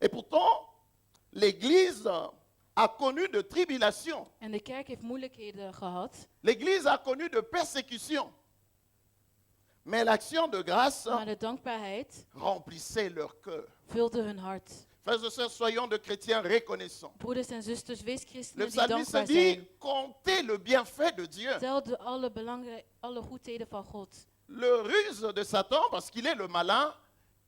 Et pourtant, l'Église a connu de tribulations. En de kerk heeft moeilijkheden gehad. L'Église a connu de persécutions. Mais l'action de grâce Maar de dankbaarheid remplissait leur cœur. vulde hun hart. Frères et sœurs, soyons de chrétiens reconnaissants. Broeders en zusters, wees Le christenen die psalmiste dankbaar dit, zijn. comptez le bienfait de Dieu. Tel alle goedheden van God. Le ruse de Satan, parce qu'il est le malin,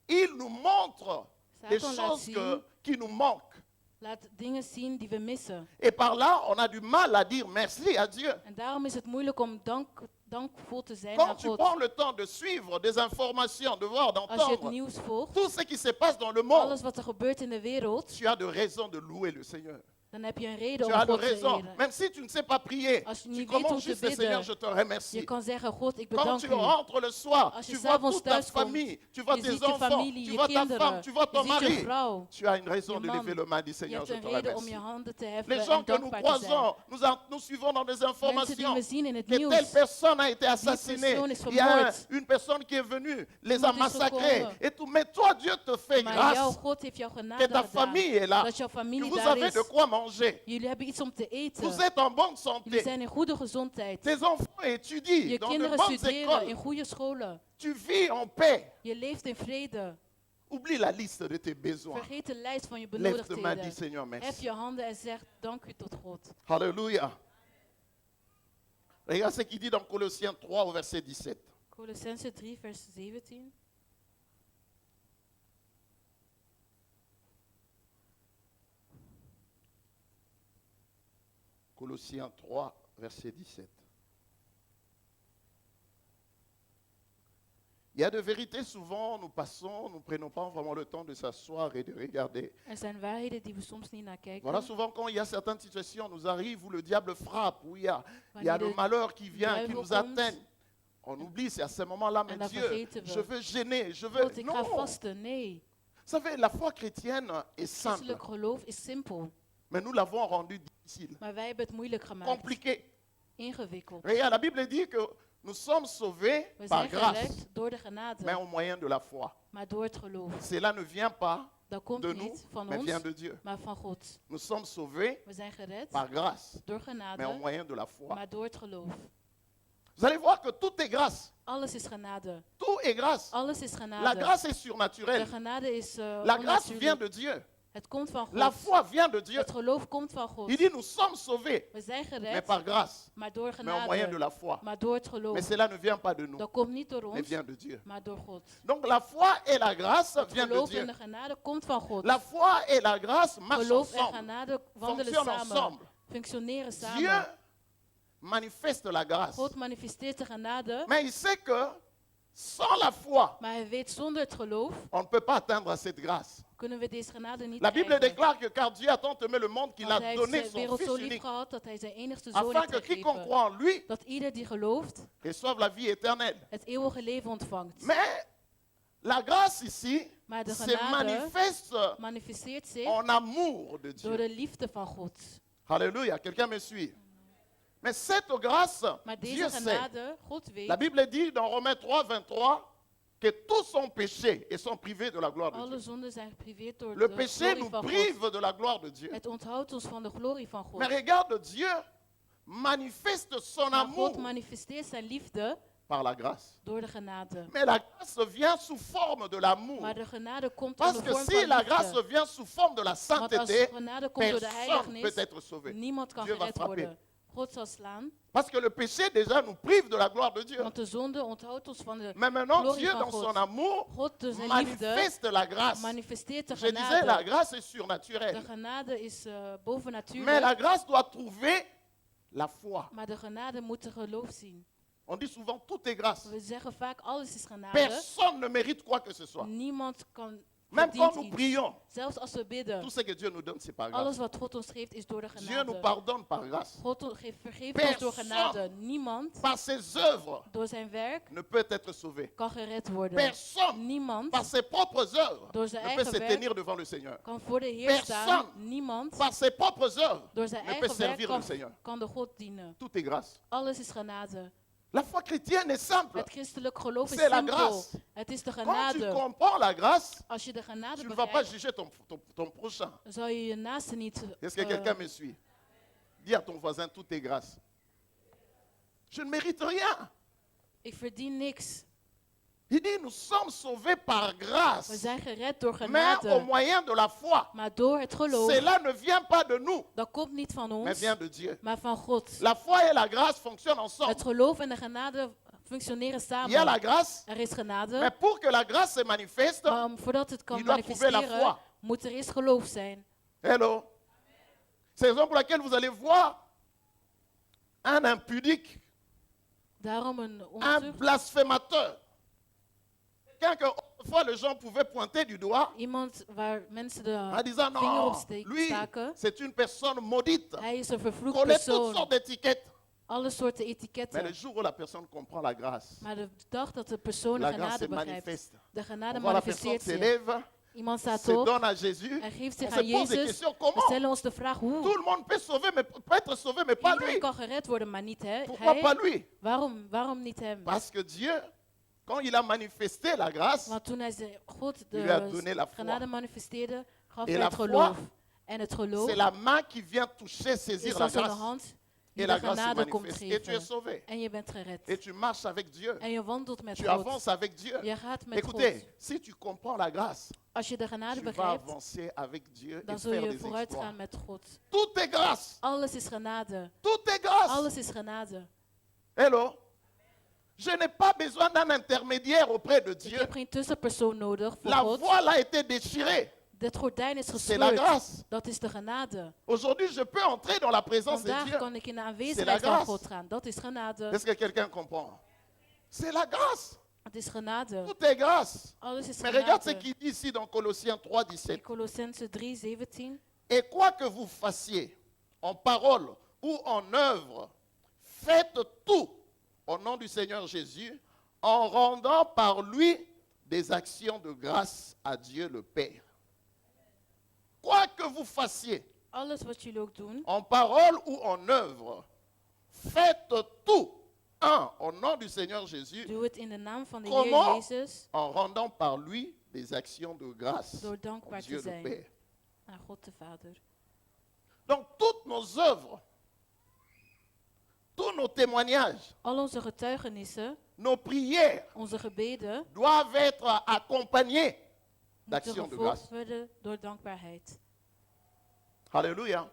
il nous montre les Satan laat choses zien, qui nous manquent. laat dingen zien die we missen. Et par là, on a du mal à dire merci à Dieu. En daarom is het moeilijk om dankvol te zijn Quand naar tu God. prends le temps de suivre des informations, de voir, Als je het d'entendre nieuws volgt, tout ce qui se passe dans le monde, alles wat er gebeurt in de wereld, tu as de raisons de louer le Seigneur. dan heb je een reden Tu om as de God te raisons. eren. Même si tu ne sais pas prier, Als je tu niet weet om commences te juste, Seigneur, bidden, je te je remercie. kan zeggen, God, ik Quand bedank tu u. rentres le soir, Als je tu vois s'avonds toute ta thuis komt, famille, tu vois je tes ziet je enfants, familie, tu je vois ta femme, kinderen, tu vois je ton ziet je mari. vrouw. Tu as une raison Je de man. lever le main, dis Je Seigneur, hebt je een te reden om je remercie. handen te heffen Les en gens que nous dankbaar te zijn. croisons, nous suivons dans des Mensen die informations we zien in het que telle nieuws. personne a été assassinée. persoon is Il y a vermoord. une personne qui est venue, les a Iemand is massacrés gekomen. et tout. Mais toi, Dieu te fait Maar jouw grâce God heeft jouw que genade ta gedaan. famille est là, Dat jouw que familie vous daar avez is. de quoi manger. Jullie hebben iets om te eten. Vous êtes en bonne Jullie santé. zijn in goede gezondheid. Tes enfants étudient Je dans de kinderen bonnes studeren in écoles. goede scholen. Tu vis en paix. Je leeft in vrede. Oublie la liste de tes besoins. Vergeet de lijst van je Lève de main, dis benodigdheden. Seigneur, Hef merci. je handen en zeg dank u tot God. Alléluia. Regarde ce qu'il dit dans Colossiens 3 au verset 17. Colossense 3 vers 17. Colossiens 3, verset 17. Il y a de vérités souvent, nous passons, nous ne prenons pas vraiment le temps de s'asseoir et de regarder. Er zijn waarheden die we soms niet naar kijken. Voilà, souvent quand il y a certaines situations, nous arrivent où le diable frappe, où il y a le Wanneer malheur qui vient, qui duivel nous komt, atteigne. On oublie, c'est à ce moment-là, mais en dan Dieu, vergeten we. je veux gêner, je veux... God, ik ga Non, vous vasten. Nee. savez, la foi chrétienne est simple, Christelijk geloof is simpel. mais nous l'avons rendue difficile, Maar wij hebben het moeilijk gemaakt. compliquée. Ingewikkeld. Regarde, la Bible dit que nous sommes sauvés We par zijn grâce, gered door de genade. mais au moyen de la foi. Maar door het geloof. Cela ne vient pas Dat komt de nous, niet van mais ons, vient de Dieu. maar van God. Nous sommes sauvés We zijn gered par grâce, door mais au genade, moyen de la foi. maar door het geloof. Vous allez voir que tout est grâce. Alles is genade. Tout est grâce. Alles is La genade. grâce est De surnaturelle. genade is La grâce vient onnatuurlijk. de Dieu. Het komt van La God. foi vient de Dieu. Het geloof komt van God. Il dit nous sommes sauvés, We zijn mais gered, par grâce, maar door mais au moyen de genade. la foi. Maar door het geloof. Mais cela ne vient pas de nous, Dat komt niet door mais ons, vient de Dieu. maar door God. Donc la foi et la grâce Het viennent de geloof en Dieu. de genade komt van God. La foi et la grâce marchent Geloof en ensemble, genade wandelen fonctionnent samen. ensemble. Functioneren Dieu samen. manifeste la grâce. God manifesteert de genade, Mais il sait que sans la foi, maar hij weet zonder het geloof on ne peut pas atteindre cette grâce. kunnen we deze genade niet La Bible krijgen. déclare que car Dieu a tant aimé le monde qu'il Want a hij donné heeft de son wereld Fils zo lief unique, gehad dat hij zijn enigste zoon afin heeft que quiconque gegeven. croit en lui Dat ieder die gelooft reçoive la vie éternelle. het eeuwige leven ontvangt. Mais la grâce ici Maar de se genade manifeste manifesteert zich en amour de door Dieu. de liefde van God. Alléluia, quelqu'un me suit. Mais cette grâce, Maar Dieu deze sait. genade, God La weet, Bible dit dans Romains 3, 23 que tous sont péchés et sont privés de la gloire de alle Dieu. zonden zijn gepriveerd door Le de péché glorie nous van God. prive de la gloire de Dieu. Het onthoudt ons van de glorie van God. Mais regarde, Dieu manifeste son Maar amour God manifesteert zijn liefde par la grâce. door de genade. Mais la grâce vient sous forme de l'amour. Maar de genade komt Parce onder que vorm si van la grâce liefde. vient sous forme de la Want als sainteté, genade komt door de personne ne peut heilignis, être sauvé. niemand kan Dieu va gered frapper. worden. God zal slaan, Parce que le péché déjà nous prive de la gloire de Dieu. want de zonde onthoudt ons van de Mais maintenant, glorie Dieu, van dans God. son amour, God door zijn liefde manifeste la grâce. manifesteert de Je disais, la genade. grâce est De surnaturelle. genade is Mais la bovennatuurlijk, grâce doit trouver la foi. maar de genade moet de geloof zien. On dit souvent, tout est grâce. We zeggen vaak, alles is genade. Personne ne mérite quoi que ce soit. Niemand kan Même quand verdient nous iets. prions, Zelfs als we bidden, tout ce que Dieu nous donne, c'est par alles grâce. wat God ons geeft is door de Dieu nous genade. pardonne par grâce. Vergeeft ons door genade. Niemand Par ses œuvres, door zijn werk ne peut être sauvé. kan gered worden. Personne, Niemand par ses propres œuvres, door zijn ne peut eigen se werk tenir devant le Seigneur. kan voor de Heer Personne. staan. Niemand Par ses propres œuvres, door zijn ne peut eigen werk servir le Seigneur. kan de God dienen. Tout est grâce. Alles is genade. La foi chrétienne est simple. Het christelijk geloof is C'est la simpel. grâce. Het is de Quand tu genade. comprends la grâce, Als je de genade tu ne vas pas begrijpt, juger ton prochain. dan zal je je naaste niet... Est-ce que quelqu'un me suit? Dis à ton voisin, tout est grâce. Je ne mérite rien. Ik verdien niks. Il dit, nous sommes sauvés par We grâce, zijn gered door mais au genade. moyen de la foi. Maar door het geloof, Cela ne vient pas de nous, dat komt niet van mais ons, vient de Dieu. maar van God. La foi et la grâce fonctionnent ensemble. Het geloof en de genade functioneren Il y a la samen. grâce, Er is mais genade, pour que la grâce se manifeste, maar voordat het kan il doit trouver la manifesteren, foi. moet er eerst geloof zijn. hello. C'est la raison pour laquelle vous allez voir un impudique, Daarom een un ontucht, blasphémateur. Quelqu'un que autrefois les gens pouvaient pointer du doigt iemand waar mensen en de disant vinger op non, lui, staken. c'est une personne maudite. Hij is een vervloekt Coller toutes persoon. sortes d'étiquettes. Alle soorten Mais le etiketten. jour où la personne comprend la grâce, Maar de dag dat de persoon de la grâce genade se begrijpt, manifeste. de genade On voit la personne manifesteert zich. s'élève, Iemand staat se op, donne à Jésus. hij geeft On zich se aan pose des Jezus. questions. We Comment? stellen ons de vraag Tout hoe. le monde peut sauver, mais peut être sauvé, mais pas Iedereen lui. kan gered worden, maar niet Pourquoi pas hij. lui? Waarom niet hem? Parce que Dieu, quand il a manifesté la grâce, Want toen God Il lui a donné de la foi. genade manifesteerde, gaf Et hij la het foi, geloof. En het geloof c'est la main qui vient toucher, is saisir la als een grâce. hand Et die la de grâce se genade komt manifeste. Et tu es geven. sauvé. En je bent gered. Et tu marches avec Dieu. En je wandelt met Tu God. avances avec Dieu. Je gaat met God. Écoutez, si tu comprends la grâce, Als je de genade tu vas begrijpt, avancer avec Dieu et dan zul faire je des vooruit exploits. gaan met God. Tout est grâce. Alles is genade. Tout est grâce. Alles is genade. Hello? Je n'ai pas besoin d'un intermédiaire auprès de Ik Dieu. heb geen tussenpersoon nodig voor La God. voile a été déchirée. Het gordijn is C'est la gescheurd. grâce. Dat is de genade. Aujourd'hui, je peux entrer dans la présence de Vandaag Dieu. kan ik in de C'est la aanwezigheid van grâce. God gaan. Dat is genade. Est-ce que quelqu'un comprend? C'est la grâce. Het is genade. Tout est grâce. Alles is Mais regarde ce genade. qu'il dit ici dans Colossiens 3, 17. Colossense 3, 17. Et quoi que vous fassiez, en parole ou en œuvre, faites tout au nom du Seigneur Jésus, en rendant par lui des actions de grâce à Dieu le Père. Quoi que vous fassiez, Alles wat jullie ook doen, en parole ou en œuvre, faites tout, au nom du Seigneur Jésus, doe het in de naam van de Comment? Heer Jezus, en rendant par lui des actions de grâce door à dankbaar te Dieu le zijn Père. aan God de Vader. Donc toutes nos œuvres, tous nos témoignages, Al onze getuigenissen, nos prières onze gebeden, doivent être accompagnés moeten d'actions de grâce. gevolgd worden door dankbaarheid. Alléluia.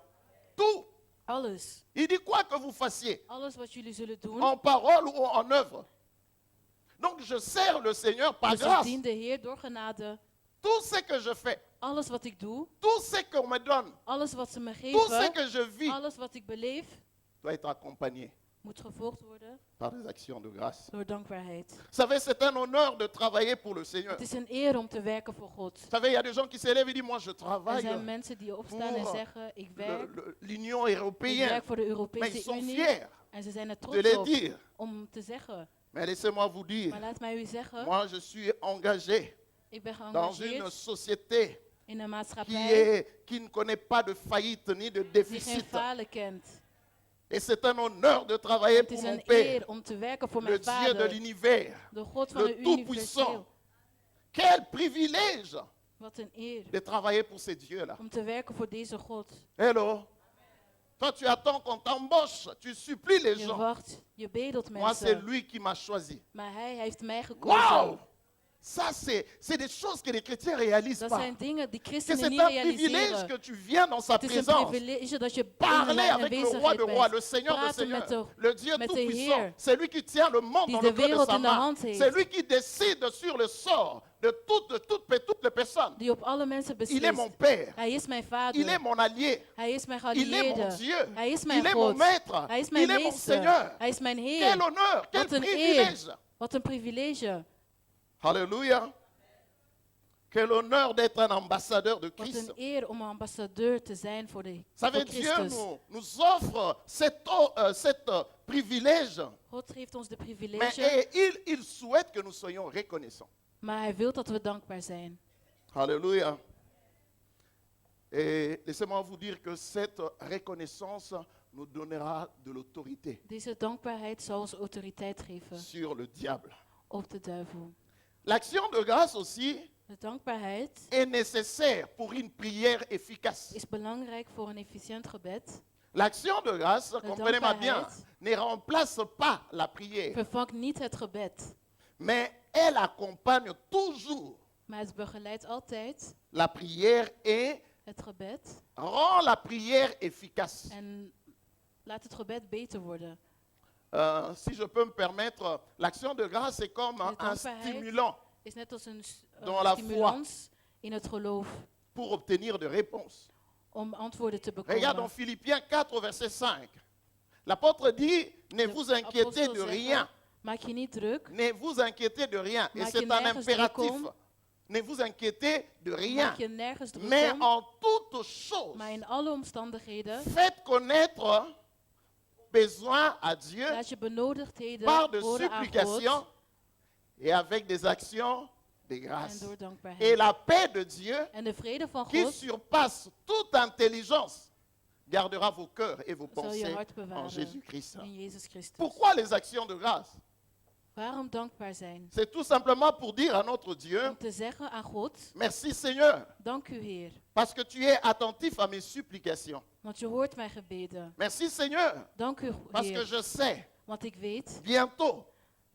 Tout. Alles. Il dit quoi que vous fassiez, Alles wat jullie zullen doen, en parole ou en œuvre. Donc je sers le Seigneur par dus ik grâce. dien de Heer door genade. Tout ce que je fais, Alles wat ik doe, tout ce qu'on me donne, alles wat ze me tout ce geven, que je vis alles wat ik beleef, doit être accompagné moet gevolgd worden par des actions de grâce. door dankbaarheid. Vous savez, c'est un honneur de travailler pour le Seigneur. Het is een eer om te werken voor God. Vous savez, il y a des gens qui s'élèvent et disent, moi je Er travaille zijn mensen die opstaan en voor zeggen, ik werk l'Union Ik européenne. werk voor de Mais ils Europese sont Unie fiers en ze zijn er de trots le op dire. om te zeggen. Mais laissez-moi vous dire, Maar laat mij u zeggen, moi je suis engagé ik ben dans une geëngageerd société in een qui, maatschappij qui ne connaît pas de faillite ni de die geen déficit. falen kent. Et c'est un honneur de travailler Het pour is mon een Père, eer om te werken voor le mijn Dieu de vader, l'univers, de God van le de Tout-Puissant. universeel. Quel privilège Wat een eer de travailler pour ces dieux-là. om te werken voor deze God. Hello. Toi, tu attends qu'on t'embauche, tu supplies les Je gens. wacht, je bedelt Moi, c'est mensen, lui qui m'a choisi. maar hij heeft mij gekozen. Waouh! Ça, c'est des choses que les chrétiens ne réalisent Dat pas. zijn dingen die Que christenen c'est niet un privilège realiseren. que tu viens dans sa Het is een présence. privilege dat je in Parler zijn avec le roi aanwezigheid de rois, bent. le Seigneur de Praten met seigneurs, de le Dieu met de tout-puissant. Heer, C'est lui qui tient le monde die dans de le creux de wereld sa in de main. hand heeft. C'est lui qui décide sur le sort de toutes les personnes. Die op alle mensen Il est mon beslist. Père. Hij is mijn Il vader. est mon allié. Hij is mijn Il est mon geallieerde. Dieu. Hij is Il mijn est mon God. maître. Hij is Il mijn est mon meester. Seigneur. Hij is mijn Quel Heer. honneur, quel Wat een privilège. eer. Wat een privilege. Alléluia. Quel honneur d'être un ambassadeur de Wat Christ. een eer om ambassadeur te zijn voor Vous savez, voor Dieu Christus. nous offre cet privilège. God geeft ons de Mais privilege, il souhaite que nous soyons reconnaissants. maar hij wil dat we dankbaar zijn. Alléluia. Et laissez-moi vous dire que cette reconnaissance nous donnera de l'autorité Deze dankbaarheid zal ons autoriteit geven sur le diable. op de duivel. L'action de grâce aussi De dankbaarheid est nécessaire pour une prière efficace. is belangrijk voor een efficiënt gebed. L'action de grâce, comprenez-moi bien, dankbaarheid ne remplace pas la prière, vervangt niet het gebed, mais elle accompagne toujours maar het begeleidt altijd la prière et het gebed rend la prière efficace. en laat het gebed beter worden. Si je peux me permettre, l'action de grâce est comme un dankbaarheid stimulant Is net als een Dans la stimulans in het geloof pour obtenir des réponses. om antwoorden te Regarde bekomen. dans Philippiens 4, verset 5. L'apôtre dit, ne De vous inquiétez apostel de zegt, rien. maak je niet druk, Ne vous inquiétez de rien. Et Maak c'est je un nergens impératif. druk om. Ne vous inquiétez de rien. maak je nergens druk Mais om, en toutes choses, maar in alle omstandigheden faites connaître besoin à Dieu laat je benodigdheden par de horen aan supplications God et avec des actions de en grâce. door Et dankbaarheid. la paix de Dieu, En de vrede van qui God surpasse toute intelligence, gardera vos cœurs et vos zal je pensées hart en bewaren Jésus-Christ. in Jezus Christus. Pourquoi les actions de grâce? Waarom dankbaar zijn? C'est tout simplement pour dire à notre Dieu, Om te zeggen aan God, merci Seigneur, dank u Heer, parce que tu es attentif à mes supplications. want je hoort mijn gebeden. Merci Seigneur, Dank u parce que Heer, je sais, want ik weet, bientôt,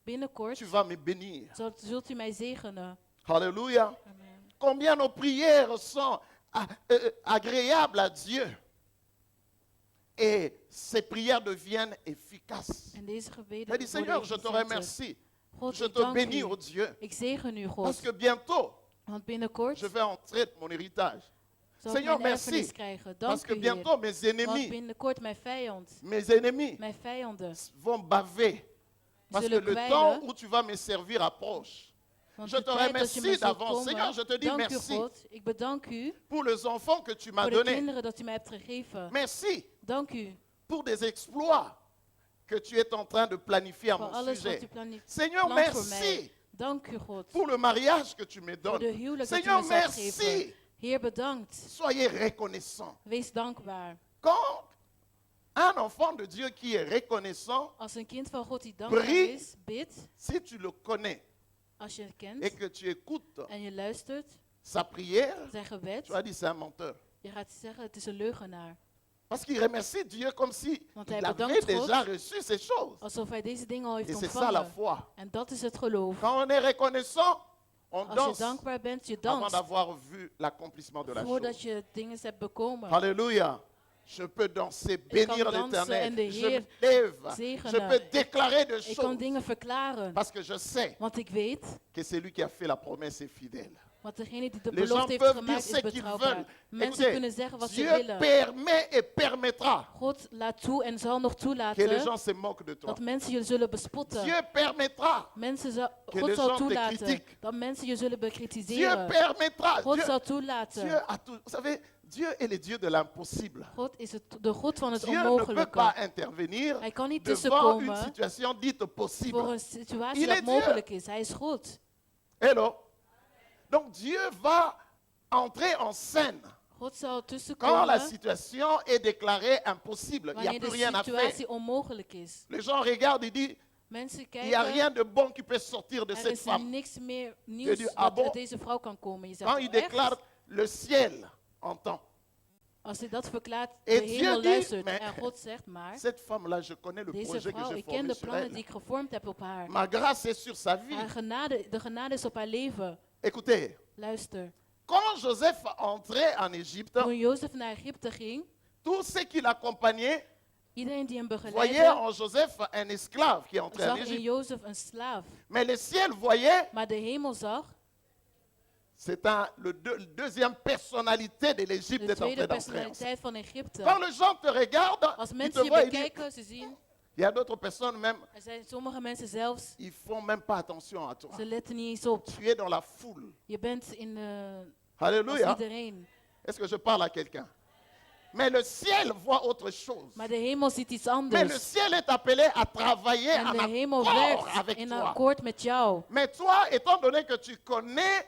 binnenkort tu vas me bénir. zult u mij zegenen. Alléluia. Amen. Combien nos prières sont agréables à Dieu. Et ces prières deviennent efficaces. En deze gebeden Je dis, Seigneur, worden je te efficiënter. remercie. God, Je ik te dank bénis, u. oh Dieu. Ik zegen u, Parce God. que bientôt, Want binnenkort je vais entrer de mon héritage. zal Seigneur, ik mijn erfenis merci. krijgen. Parce Dank que u, bientôt, Heer. mes Want ennemis, binnenkort mijn vijand, mes ennemis mijn vijanden, vont baver. Parce que zullen le kwijlen. temps où tu vas me servir approche. Want Je de te tijd dat je remercie me zult d'avance. Seigneur, je komen, te dis dank u, merci. God. Ik bedank u Pour les enfants que tu m'as voor de donnés. kinderen dat u mij hebt gegeven. Merci Dank u pour des exploits que tu es en train de planifier à voor mon alles wat u sujet. Seigneur, plant voor mij. merci Dank u, God, pour le mariage que tu me voor de donnes. huwelijk dat u Seigneur, me zult merci. geven. Heer, bedankt. Soyez reconnaissants. Wees dankbaar. Quand un enfant de Dieu qui est reconnaissant, Als een kind van God die dankbaar Prie. is, bid. si tu le connais Als je het et kent que tu écoutes en je luistert, sa prière, zijn gebed, tu vas dire c'est un menteur. je gaat zeggen het is een leugenaar. Parce qu'il remercie Dieu comme si Want il hij avait bedankt déjà God. reçu ces choses. Alsof hij deze dingen al Et heeft c'est ça la ontvangen. foi. En dat is het geloof. Quand on est reconnaissant, on Als je danse dankbaar bent, je avant danst. d'avoir vu l'accomplissement de la Voordat chose. je dingen hebt bekomen. Alléluia. Je peux danser, bénir dansen l'Éternel. en de Je Heer me lève. Je zegenen. peux déclarer des Ik kan choses. dingen verklaren. Parce que je sais Want ik weet, que celui qui a fait la promesse est fidèle. want degene die de Les gens belofte heeft peuvent dire gemaakt ce is qu'ils betrouwbaar. veulent. Mensen kunnen zeggen wat ze Dieu willen. permet et permettra God laat toe en zal nog que les toelaten gens se moquent de toi. dat mensen je zullen bespotten. Dieu permettra. God les zal gens te toelaten critiquent. dat mensen je zullen Dieu bekritiseren. permettra. God Dieu, zal toelaten. Dieu a tout. Vous savez, Dieu est le Dieu de l'impossible. God is de God van het Dieu ne peut pas onmogelijke. intervenir Hij kan niet devant une tussenkomen situation dite voor possible. een situatie Il dat est Dieu. mogelijk is. Hij is God. Hello. Donc Dieu va entrer en scène God zal quand la tussenkomen situation est déclarée impossible. Il n'y a wanneer plus de rien à faire. situatie onmogelijk is. Les gens regardent et disent, Mensen il n'y a kijken, rien de bon qui peut sortir de er cette is femme. niks meer nieuws dit, ah dat bon? uit deze vrouw kan komen. Je zegt, Quand il "Oh, echt?" déclare, le ciel entend. Als hij dat verklaart, Et de Dieu hemel dit, luistert. mais En God zegt maar, cette femme-là, je connais le deze projet que vrouw, j'ai ik ken formé de sur plannen die elle. ik gevormd heb op haar. Ma grâce est sur sa vie. Haar genade, de genade is op haar leven. Écoutez, Luister. quand Joseph entrait en Égypte, Toen Jozef naar Egypte ging, tous ceux qui l'accompagnaient iedereen die hem voyaient begeleidde, en Joseph un esclave qui entrait en zag in Égypte. Jozef een slaaf. Mais le ciel voyait, Maar de hemel zag, c'est le deuxième personnalité de l'Égypte de est en tweede train d'entrer. personaliteit van Egypte. Quand les gens te regardent, Als ils mensen te je voient, ils disent, bekijken, ze zien, il y a d'autres personnes même, er zijn sommige mensen zelfs, ils font même pas attention à toi. ze letten niet eens op. Tu es dans la foule. Je bent in als Alléluia. iedereen. Est-ce que je parle à quelqu'un? Mais le ciel voit autre chose. Maar de hemel ziet iets Mais le anders. ciel est appelé à travailler En en de hemel accord werkt avec in toi. akkoord met jou. Mais toi, étant donné que tu connais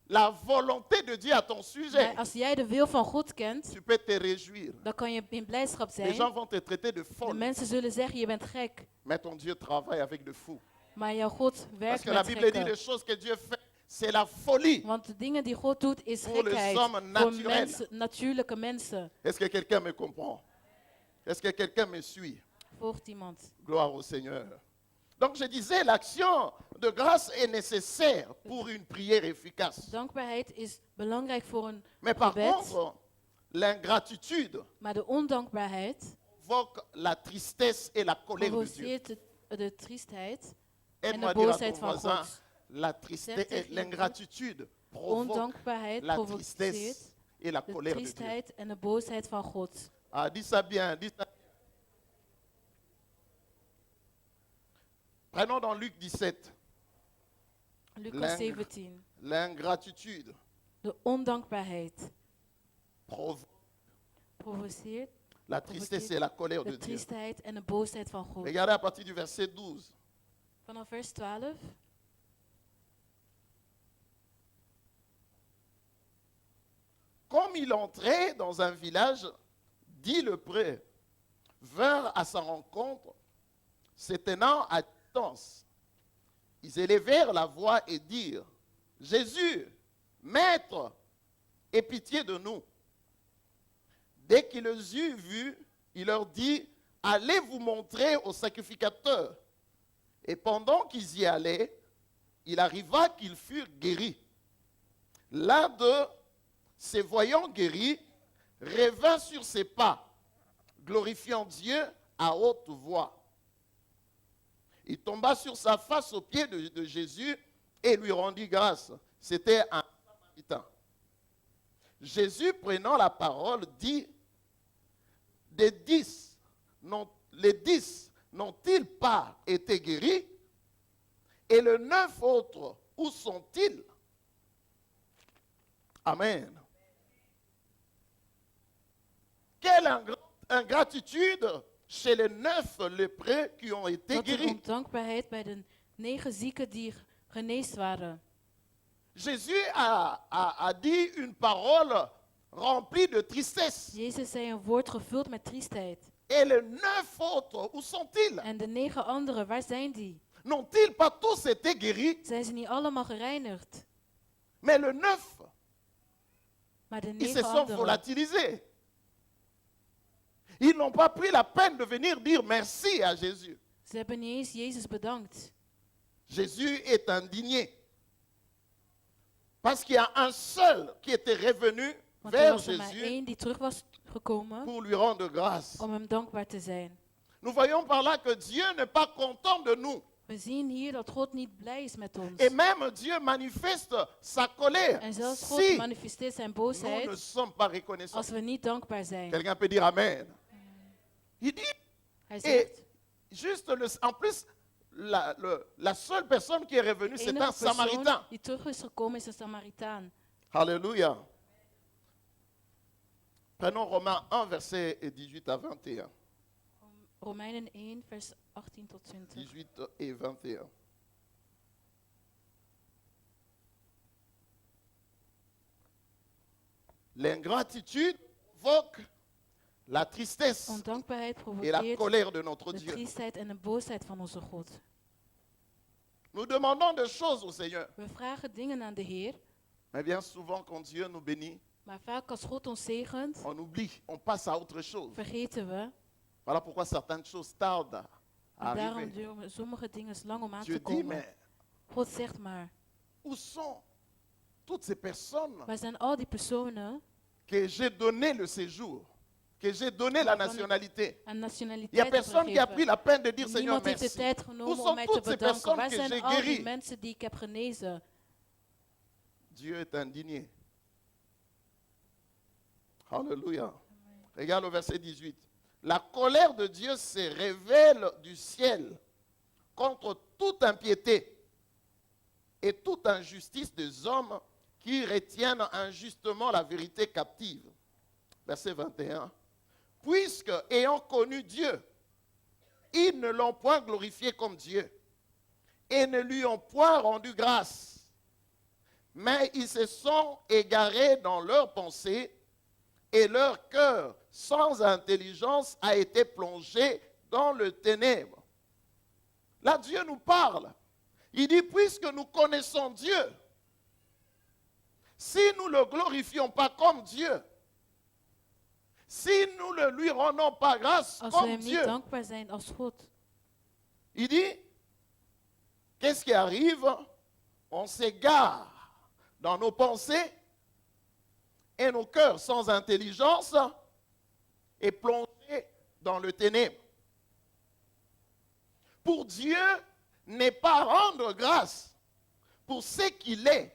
la volonté de Dieu à ton Maar sujet, als jij de wil van God kent, tu peux te réjouir. dan kan je in blijdschap Les zijn. gens vont te traiter de De folle, mensen zullen zeggen, je bent gek. mais ton Dieu travaille avec de fous. Maar jouw God Parce werkt que la met Bible dit gekken. les choses que Dieu fait, c'est la folie. Want de dingen die God doet, is Pour les gekheid. hommes Voor naturels. natuurlijke mensen. Est-ce que quelqu'un me comprend? Est-ce que quelqu'un me suit? Volgt iemand. Gloire au Seigneur. Donc je disais, l'action de grâce est nécessaire pour une prière efficace. Dankbaarheid is belangrijk voor een Mais par gebed. contre, l'ingratitude Maar de ondankbaarheid provoque la tristesse et la colère de Dieu. provoceert de triestheid en Aide-moi de à dire à boosheid ton van voisin, God. la tristesse Zeg et tegen iemand, l'ingratitude provoquent Ondankbaarheid la provoceert tristesse et la de colère de Dieu. triestheid en de boosheid van God. Ah, dis ça bien, dis ça. Prenons dans Luc 17, Lucas 17. l'ingratitude De ondankbaarheid provoque provoceert la tristesse et la colère de de Dieu. triestheid en de boosheid van God. Regardez à partir du verset 12. Vanaf vers 12. Comme il entrait dans un village, 10 lépreux vinrent à sa rencontre, se tenant à distance. Ils élevèrent la voix et dirent, Jésus, Maître, aie pitié de nous. Dès qu'il les eut vus, il leur dit, allez vous montrer au sacrificateur. Et pendant qu'ils y allaient, il arriva qu'ils furent guéris. L'un d'eux, se voyant guéri, revint sur ses pas, glorifiant Dieu à haute voix. Il tomba sur sa face aux pieds de Jésus et lui rendit grâce. C'était un Samaritain. Jésus, prenant la parole, dit, les 10 n'ont-ils pas été guéris? Et les 9 autres, où sont-ils? Amen. Quelle ingratitude chez les 9 lépreux qui ont été Wat een guéris. ondankbaarheid bij de 9 zieken die geneest waren. Jésus a dit une parole remplie de tristesse. Jezus zei een woord gevuld met triestheid. Et les 9 autres, où sont-ils? En de 9 anderen, waar zijn die? N'ont-ils pas tous été guéris? Zijn ze niet allemaal gereinigd? Mais les 9, Maar de ils se 9 sont anderen, volatilisés. Ils n'ont pas pris la peine de venir dire merci à Jésus. ze hebben niet eens Jezus bedankt. Jésus est indigné. Parce qu'il y a un seul qui était revenu Want er vers was er maar Jésus één die terug was gekomen pour lui rendre grâce. om hem dankbaar te zijn. Nous voyons par là que Dieu n'est pas content de nous. We zien hier dat God niet blij is met ons. Et même Dieu manifeste sa colère En zelfs God si manifesteert zijn nous ne boosheid sommes pas reconnaissants. als we niet dankbaar zijn. Quelqu'un peut dire Amen. Il dit, Hij et zegt, juste en plus, la seule personne qui est revenue, de c'est un enige persoon Samaritain. die terug is gekomen is een Samaritaan. Alléluia. Prenons Romains 1, verset 18 à 21. Romeinen 1, vers 18 tot 20. 18 et 21. L'ingratitude provoque la tristesse Ondankbaarheid et la provoceert colère de notre de Dieu. triestheid en de boosheid van onze God. Nous demandons des choses au Seigneur. We vragen dingen aan de Heer, Mais bien souvent, quand Dieu nous bénit, maar vaak als God ons zegent, on oublie, on passe à autre chose. vergeten we. Voilà pourquoi certaines choses tardent à En daarom arriver. duren sommige dingen lang om aan Dieu te dit, komen. mais God zegt maar, où sont toutes ces personnes waar zijn al die personen que j'ai donné le séjour, que j'ai donné la nationalité? aan Il n'y a nationaliteit personne qui a pris gegeven? la peine de dire, Seigneur, Niemand heeft de merci. tijd Où genomen om sont mij te toutes ces bedanken. personnes Waar que zijn j'ai al die guéries? mensen die ik heb genezen? Dieu est indigné. Alléluia. Regarde le verset 18. La colère de Dieu se révèle du ciel contre toute impiété et toute injustice des hommes qui retiennent injustement la vérité captive. Verset 21. Puisque, ayant connu Dieu, ils ne l'ont point glorifié comme Dieu et ne lui ont point rendu grâce, Mais ils se sont égarés dans leurs pensées et leur cœur sans intelligence a été plongé dans le ténèbre. Là, Dieu nous parle. Il dit, puisque nous connaissons Dieu, si nous ne le glorifions pas comme Dieu, si nous ne lui rendons pas grâce Als we comme hem niet Dieu, dankbaar zijn als God. il dit, qu'est-ce qui arrive? On s'égare dans nos pensées et nos cœurs sans intelligence est plongé dans le ténèbre. Pour Dieu n'est pas rendre grâce pour ce qu'il est,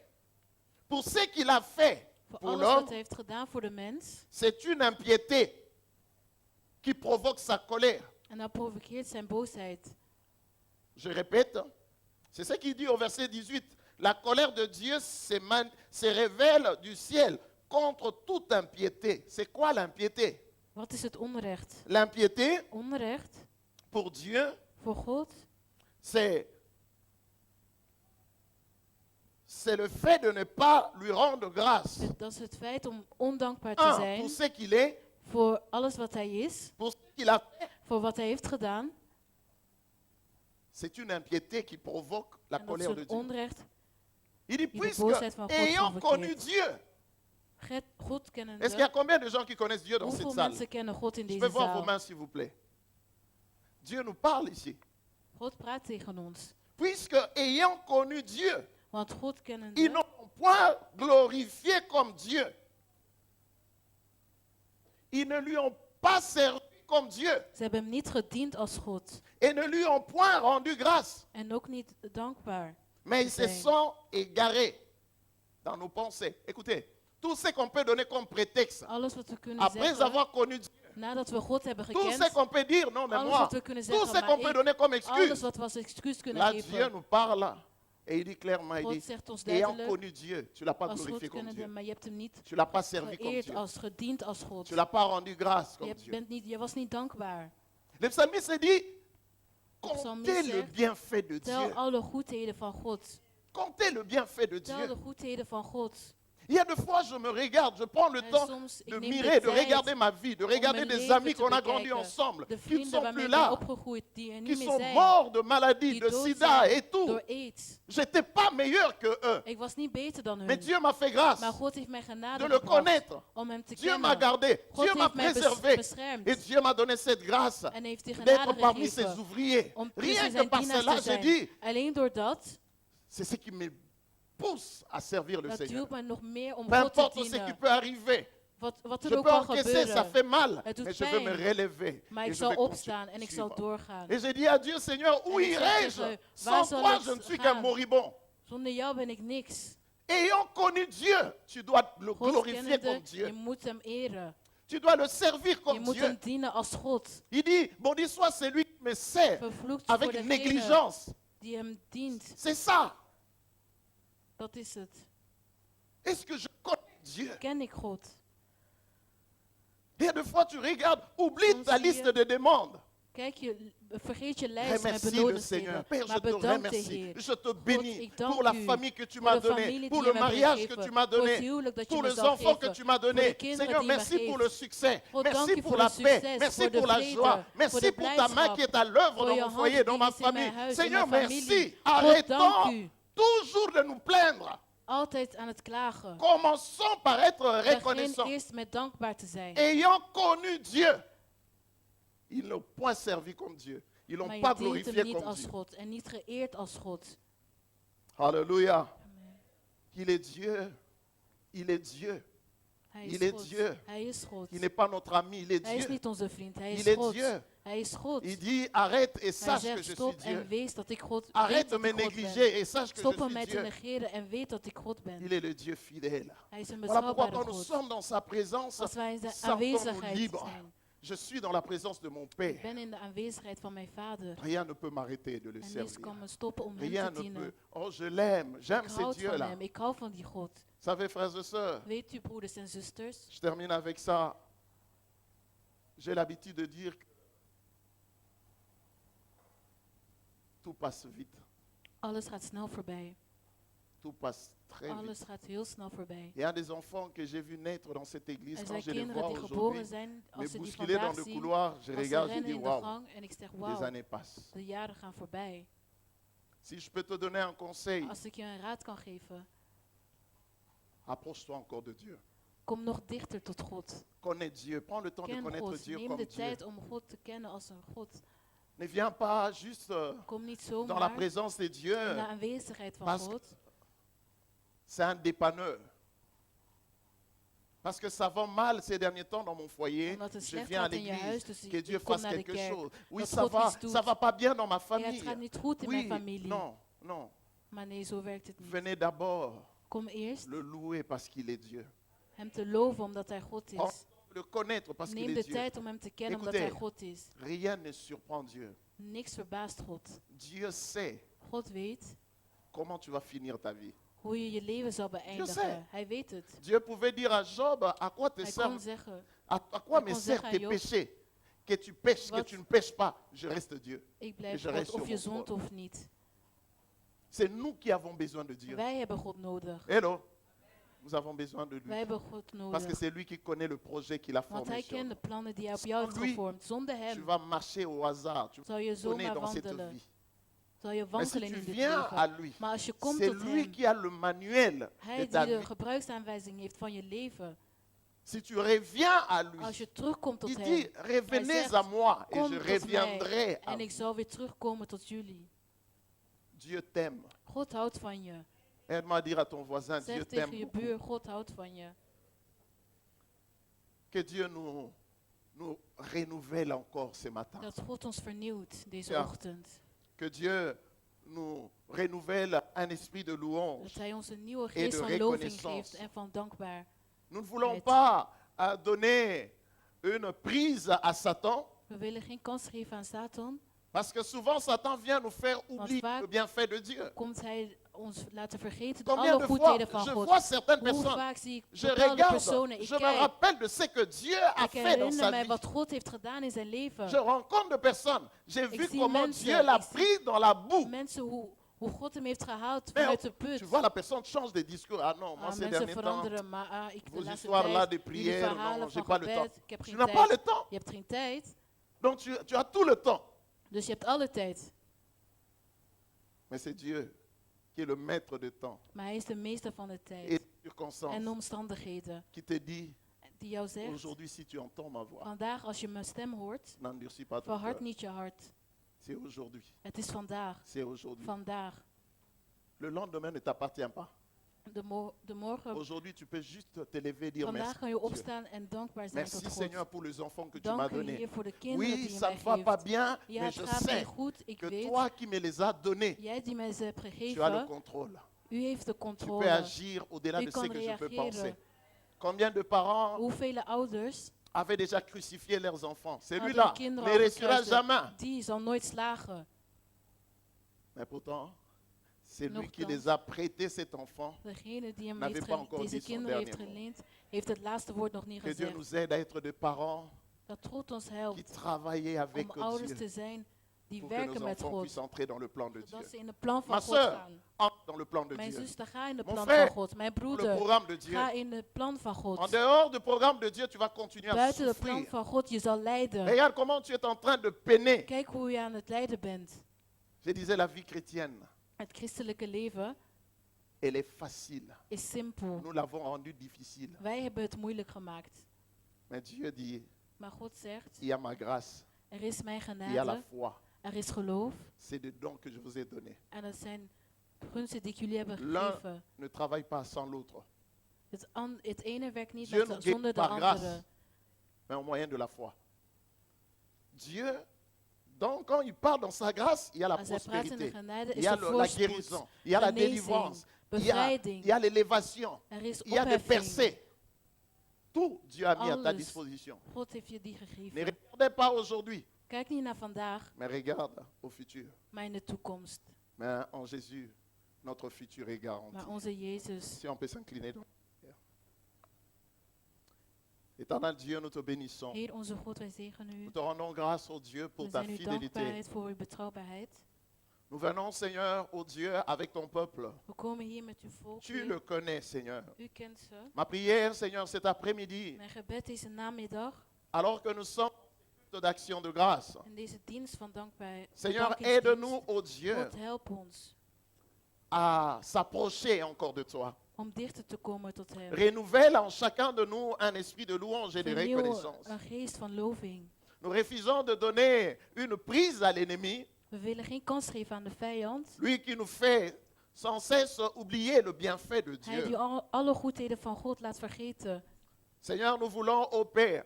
pour ce qu'il a fait Voor pour alles l'homme, wat hij heeft gedaan voor de mens. c'est une impiété qui provoque sa colère. En dat provoceert zijn boosheid. Je répète, c'est ce qu'il dit au verset 18. La colère de Dieu se révèle du ciel contre toute impiété. C'est quoi l'impiété? Wat is het onrecht? L'impiété, Onrecht pour Dieu, voor God c'est le fait de ne pas lui rendre grâce. dat is het feit om ondankbaar te Un, zijn pour ce qu'il est, voor alles wat hij is, pour ce qu'il a fait. voor wat hij heeft gedaan. C'est une impiété qui provoque la En dat is colère de een Dieu. onrecht. Il dit, de puisque boosheid van God ayant connu provoqueert. Dieu, God kennende. est-ce qu'il y a combien de gens qui connaissent Dieu dans cette Hoeveel salle? mensen kennen God in Je deze peux voir vos zaal? mains, s'il vous plaît. Dieu nous parle ici. God praat tegen ons. Puisque ayant connu Dieu, Want God ils kennende, n'ont point glorifié comme Dieu. Ils ne lui ont pas servi comme Dieu ze hebben hem niet gediend als God. et ne lui ont point rendu grâce. En ook niet dankbaar. Mais ils se Zijn. sont égarés dans nos pensées. Écoutez, tout ce qu'on peut donner comme prétexte, Alles wat we kunnen après zeggen, avoir connu Dieu, nadat we God hebben tout ce gekend, qu'on peut dire, non mais alles moi, wat we kunnen tout zeggen, ce maar qu'on peut ik, donner comme alles excuse, wat we als excuus kunnen là Dieu geven. nous parle et il dit clairement, il God dit, zegt ons ayant duidelijk, connu Dieu, tu ne l'as pas als glorifié God comme kennende, Dieu. maar je hebt hem niet Tu ne l'as pas servi comme geëerd Dieu. als gediend als God. Tu ne l'as pas rendu grâce comme Dieu. Je was niet dankbaar. Le psalmiste dit, psalmiste comptez le zegt, bienfait de Tel Dieu. alle goedheden van God. Comptez le bienfait de Tel Dieu. de goedheden van God. Il y a des fois, je me regarde, je prends le En temps soms, ik de neem mirer, de de tijd regarder ma vie, de regarder mijn des leven amis te qu'on a grandi bekijken. ensemble, De qui ne vrienden sont waarmee plus ik ben là, opgegroeid, die er qui niet meer sont zijn. morts de maladie, Die de dood sida zijn et tout. door AIDS. J'étais pas meilleur que eux. Ik was niet beter dan Mais hun. Dieu m'a fait grâce Maar God heeft mij genade de le gebracht connaître. om hem te Dieu m'a kennen. gardé, God Dieu m'a heeft mij préservé. beschermd. Et Dieu m'a donné cette grâce En heeft die d'être genade parmi ses gegeven ouvriers. om Rien tussen que zijn par dienaars cela, te je zijn. dis, Alleen door dat, c'est ce qui me pousse à servir le dat Seigneur. duwt mij nog meer om Peu God te importe ce qui dienen. peut arriver. Wat Je er ook peux kan encaisser, ça gebeuren. fait mal, Het doet mais je veux me pijn. relever. Maar et ik je zal vais opstaan en ik zal suivre. doorgaan. Et j'ai dit à Dieu, Seigneur, où En ik zeg irai-je? tegen u, Sans waar zal toi, ik je ne suis qu'un gaan? moribond. Zonder jou ben ik niks. Ayant connu Dieu, tu dois le God glorifier kennende, comme je Dieu. moet hem eren. Tu dois le servir Je comme moet Dieu. hem dienen als God. Il dit, maudit soit celui qui me sert Vervloekt voor avec degene négligence. die hem dient. C'est ça. Dat is het. Est-ce que je connais Dieu? Ken ik God? Et des fois, tu regardes, oublie Soms ta zie je- liste de demandes. Kijk, vergeet je lijst met Remercie le benodigdheden. Seigneur. Père, je Maar te bedank de remercie. Heer. Je te God, bénis ik dank pour la u famille que tu voor m'as de donnée, familie pour die le je me hebt mariage que gegeven, tu m'as voor het donné, huwelijk dat je pour me les zal enfants que geven, tu m'as voor de donnés. kinderen Seigneur, die je me merci pour geeft. le succès. God, Merci dank u pour voor la het paix. succes, Merci voor de pour la vrede, joie. voor Merci de pour ta main blijdschap, qui est à l'œuvre voor dans je mon hand foyer, dans die ma is in mijn famille. huis, in Seigneur, mijn merci. familie. God, Arrêtons dank u. toujours de nous plaindre. Altijd aan het klagen. Commençons par être Begin reconnaissants. eerst met dankbaar te zijn. Ayant connu Dieu, ils n'ont point servi comme Dieu. Ils n'ont Maar pas je dient glorifié hem niet comme als Dieu. God en niet geëerd als God. Alléluia. Il est Dieu. Il est Dieu. Hij Il is est God. Dieu. Hij is God. Il n'est pas notre ami, il est Hij is Dieu. niet onze vriend, hij Il is est God. Dieu. Hij is God. Il dit arrête et Hij sache que zegt je suis stop en Dieu. wees dat ik God weet Arrête de dat me ik God négliger ben. et sache que je Stop hem suis mij te Dieu. negeren en weet dat ik God ben. Il est le Dieu fidèle. Hij is een Voilà pourquoi betrouwbare quand nous God. sommes dans sa présence, Als wij in zijn sentons-nous aanwezigheid libres. zijn. Je suis dans la présence de mon Ik Père. ben in de aanwezigheid van mijn Vader. Rien ne peut m'arrêter de le En niets servir. kan me stoppen om hem Rien te ne peut. dienen. Oh, je l'aime. J'aime Ik ce houd van Dieu-là. hem. Ik hou van die God. Vous savez, frères et sœurs, Weet u, broeders en zusters? je termine avec ça. J'ai l'habitude de dire que tout passe vite. Alles gaat snel voorbij. Tout passe très vite. Alles gaat heel snel voorbij. Il y a des enfants que j'ai vu naître dans cette église. Er Quand zijn je les vois kinderen die geboren aujourd'hui, zijn, me als ze die bousculer dans vandaag le zien, couloir, je als ze regarde, je rennen dis in de waouh, gang en ik zeg, les wauw, années passent. de jaren gaan voorbij. Si je peux te donner un conseil, Als ik je een raad kan geven, approche-toi encore de Dieu. kom nog dichter tot God. Connais Dieu. Prends le temps de Ken connaître God. Dieu Neem comme de Dieu. tijd om God te kennen als een God. Ne viens pas juste Kom niet dans la zomaar présence de in Dieu. de aanwezigheid van Parce- God. C'est un dépanneur. Parce que ça va mal ces derniers temps dans mon foyer. Omdat het Je slecht viens à gaat in je huis, l'église. dus Que Dieu ik kom fasse naar de quelque kerk. chose. Oui, Dat ça God va, iets doet. ça va pas bien dans ma Ja, het famille. gaat niet goed in Oui, mijn familie. non, non. Maar nee, zo werkt het niet. Venez d'abord Kom eerst le louer parce qu'il est Dieu. hem te loven omdat hij God Prends is. le connaître parce qu'il Neem est de Dieu. tijd om hem te kennen omdat Écoutez. hij God is. Rien ne surprend Dieu. Niks verbaast God. Dieu sait God weet comment tu vas finir ta vie. hoe je je leven zal sais. beëindigen. Hij weet het. Dieu pouvait dire à Job, à quoi te Hij kon servent, zeggen, à quoi Hij me kon sert zeggen aan tes Job, péchés? Que tu pêches, que wat- tu ne pêches pas, je reste Dieu. ik blijf je reste God of sur je mon zondt trône. of niet. C'est nous qui avons besoin de Dieu. Wij hebben God nodig. Hello. Nous avons besoin de Wij lui. hebben God Parce que nodig. c'est lui qui connaît le projet qu'il a Want formé hij sur kent de nous. plannen die hij op jou heeft Sans lui, gevormd. Zonder Tu hem vas marcher au hasard. Tu vas zal je tourner zomaar dans cette wandelen. vie. Zal je Mais si wankelen tu in dit viens à leven. lui, Maar als je komt c'est tot lui hem, qui a le manuel de hij ta die vie. de gebruiksaanwijzing heeft van je leven. Si tu reviens à lui, Als je terugkomt tot il hem, dit, revenez zegt, à moi et kom je tot mij reviendrai à en ik vous. zal weer terugkomen tot jullie. Dieu t'aime. God houdt van je. Aide-moi à dire à ton voisin, Dieu Zeg t'aime tegen je beaucoup. buur, God houdt van je. Que Dieu nous renouvelle encore ce matin. Dat God ons vernieuwt deze Ja. ochtend. Que Dieu nous renouvelle un esprit de Dat louange. hij ons een nieuwe de geest van loving reconnaissance. geeft en van dankbaar. Nous ne voulons Right. pas donner une prise à Satan, We willen geen kans geven aan Satan. parce que souvent Satan vient nous faire oublier vaak le bienfait de Dieu. Komt hij ons laten vergeten de Combien alle de fois goedheden van je God. vois certaines Hoe personnes, vaak zie ik je bepaalde regarde, personen. Ik je me kijk, rappelle de ce que Dieu a ik fait dans herinner sa mij vie. wat God heeft gedaan in zijn Je leven. rencontre de personnes, j'ai vu zie comment mensen, Dieu l'a ik zie pris dans la boue. Mensen, hoe God hem heeft gehaald Mais vanuit de put. tu vois, la personne change de discours. Ah non, moi ces Mensen derniers temps, veranderen, maar ik de vos laatste histoires là tijd, de jullie prière, non, verhalen j'ai van pas le temps. gebed, ik heb Tu geen n'as pas le tijd. temps. Je hebt geen tijd, Donc tu as tout le temps. dus je hebt alle tijd. Mais c'est Dieu qui est le maître de temps Maar hij is de meester van de et tijd de en circonstances, de omstandigheden. qui te dit, Die jou zegt, aujourd'hui si tu entends ma voix, vandaag als je mijn stem hoort, n'endurcis pas ton verhard cœur. niet je hart. C'est aujourd'hui. Het is vandaag, C'est aujourd'hui. vandaag. Le lendemain ne t'appartient pas. De morgen, Aujourd'hui, tu peux juste te lever et dire vandaag merci. kan je Dieu. opstaan en dankbaar zijn Merci tot Seigneur God. pour les enfants que tu m'as Dank u donnés. Heer voor de kinderen Oui, die je ça mij ne va pas geeft. bien, Ja, mais het je gaat sais niet goed, ik que weet. toi qui me les as donnés, Jij die mij ze hebt tu as le gegeven, contrôle. u heeft de Tu peux controle. agir au-delà U de kan ce que je peux penser. reageren. Combien de parents Hoeveel ouders avaient déjà crucifié leurs enfants? hadden Celui-là hun kinderen ne al réussira gekruisigd? jamais. Die zal nooit slagen. Mais pourtant, c'est lui qui Nochtans. les a prêtés cet enfant. Degene die hem N'avait heeft pas encore deze dit son kinderen heeft dernier mot. geleend, heeft het laatste woord nog niet Que Dieu gezegd. nous aide à être des parents Dat God ons qui helpt travaillent avec om ouders Dieu te zijn die pour que werken nos met enfants God. puissent entrer dans le plan de Dieu. Zodat ze in de plan van Ma God sœur, gaan. entre dans le plan de Mijn Dieu. zuster, ga in de Mon plan frère, van God. Mijn Dans le broeder, programme de Dieu. ga in de plan van En God. dehors du programme de Dieu, tu vas continuer à Buiten de plan souffrir. van God, je zal lijden. Regarde comment tu es en train de peiner. Kijk hoe je aan het lijden bent. Je disais, la vie chrétienne, Het christelijke leven elle est facile. is simpel. Nous l'avons rendue difficile. Wij hebben het moeilijk gemaakt. Mais Dieu dit, Maar God zegt, il y a ma grâce, er is mijn il y a la genade, foi. er is geloof. C'est des dons que je vous ai donnés. En dat zijn gunsten die ik jullie hebben L'un gegeven. ne travaille pas sans l'autre, Het ene werkt niet Dieu met- nous zonder guérit de par grâce, andere. mais au moyen de la foi. Dieu, donc quand il parle dans sa grâce, il y a la Als hij praat in de prospérité, genade il is y a er la voorspoed, guérison, il y a la genezing, délivrance, il bevrijding. y a l'élévation, Er is il y a des opheffing. percées. Tout Dieu a mis à ta Alles. disposition. God heeft je die Ne gegeven. regardez pas aujourd'hui, Kijk niet naar vandaag, mais regarde au futur. maar in de toekomst. Mais en Jésus, notre futur est garanti. Maar onze Jezus, Si on peut s'incliner. Donc. Éternel Dieu, nous te bénissons. Heer onze God, wij zegenen u. Nous te rendons grâce au Dieu pour We ta zijn u fidélité. dankbaarheid voor uw betrouwbaarheid. Nous venons, Seigneur, ô Dieu, avec ton peuple. We komen hier met uw volk. Tu Heer. le connais, Seigneur. U kent ze. Ma prière, Seigneur, cet après-midi, Mijn gebed deze namiddag, alors que nous sommes en culte d'action de grâce. in deze dienst van dankbaar. Seigneur, bedankingsdienst. aide-nous, ô Dieu, God, help ons à s'approcher encore de toi. om dichter te komen tot hem. Renouvelle en chacun de nous un esprit de louange et de Vernieuw reconnaissance. een geest van loving. Nous refusons de donner une prise à l'ennemi, We willen geen kans geven aan de vijand. lui qui nous fait sans cesse oublier le bienfait de Hij die Dieu. alle goedheden van God laat vergeten. Seigneur, nous voulons, ô Père,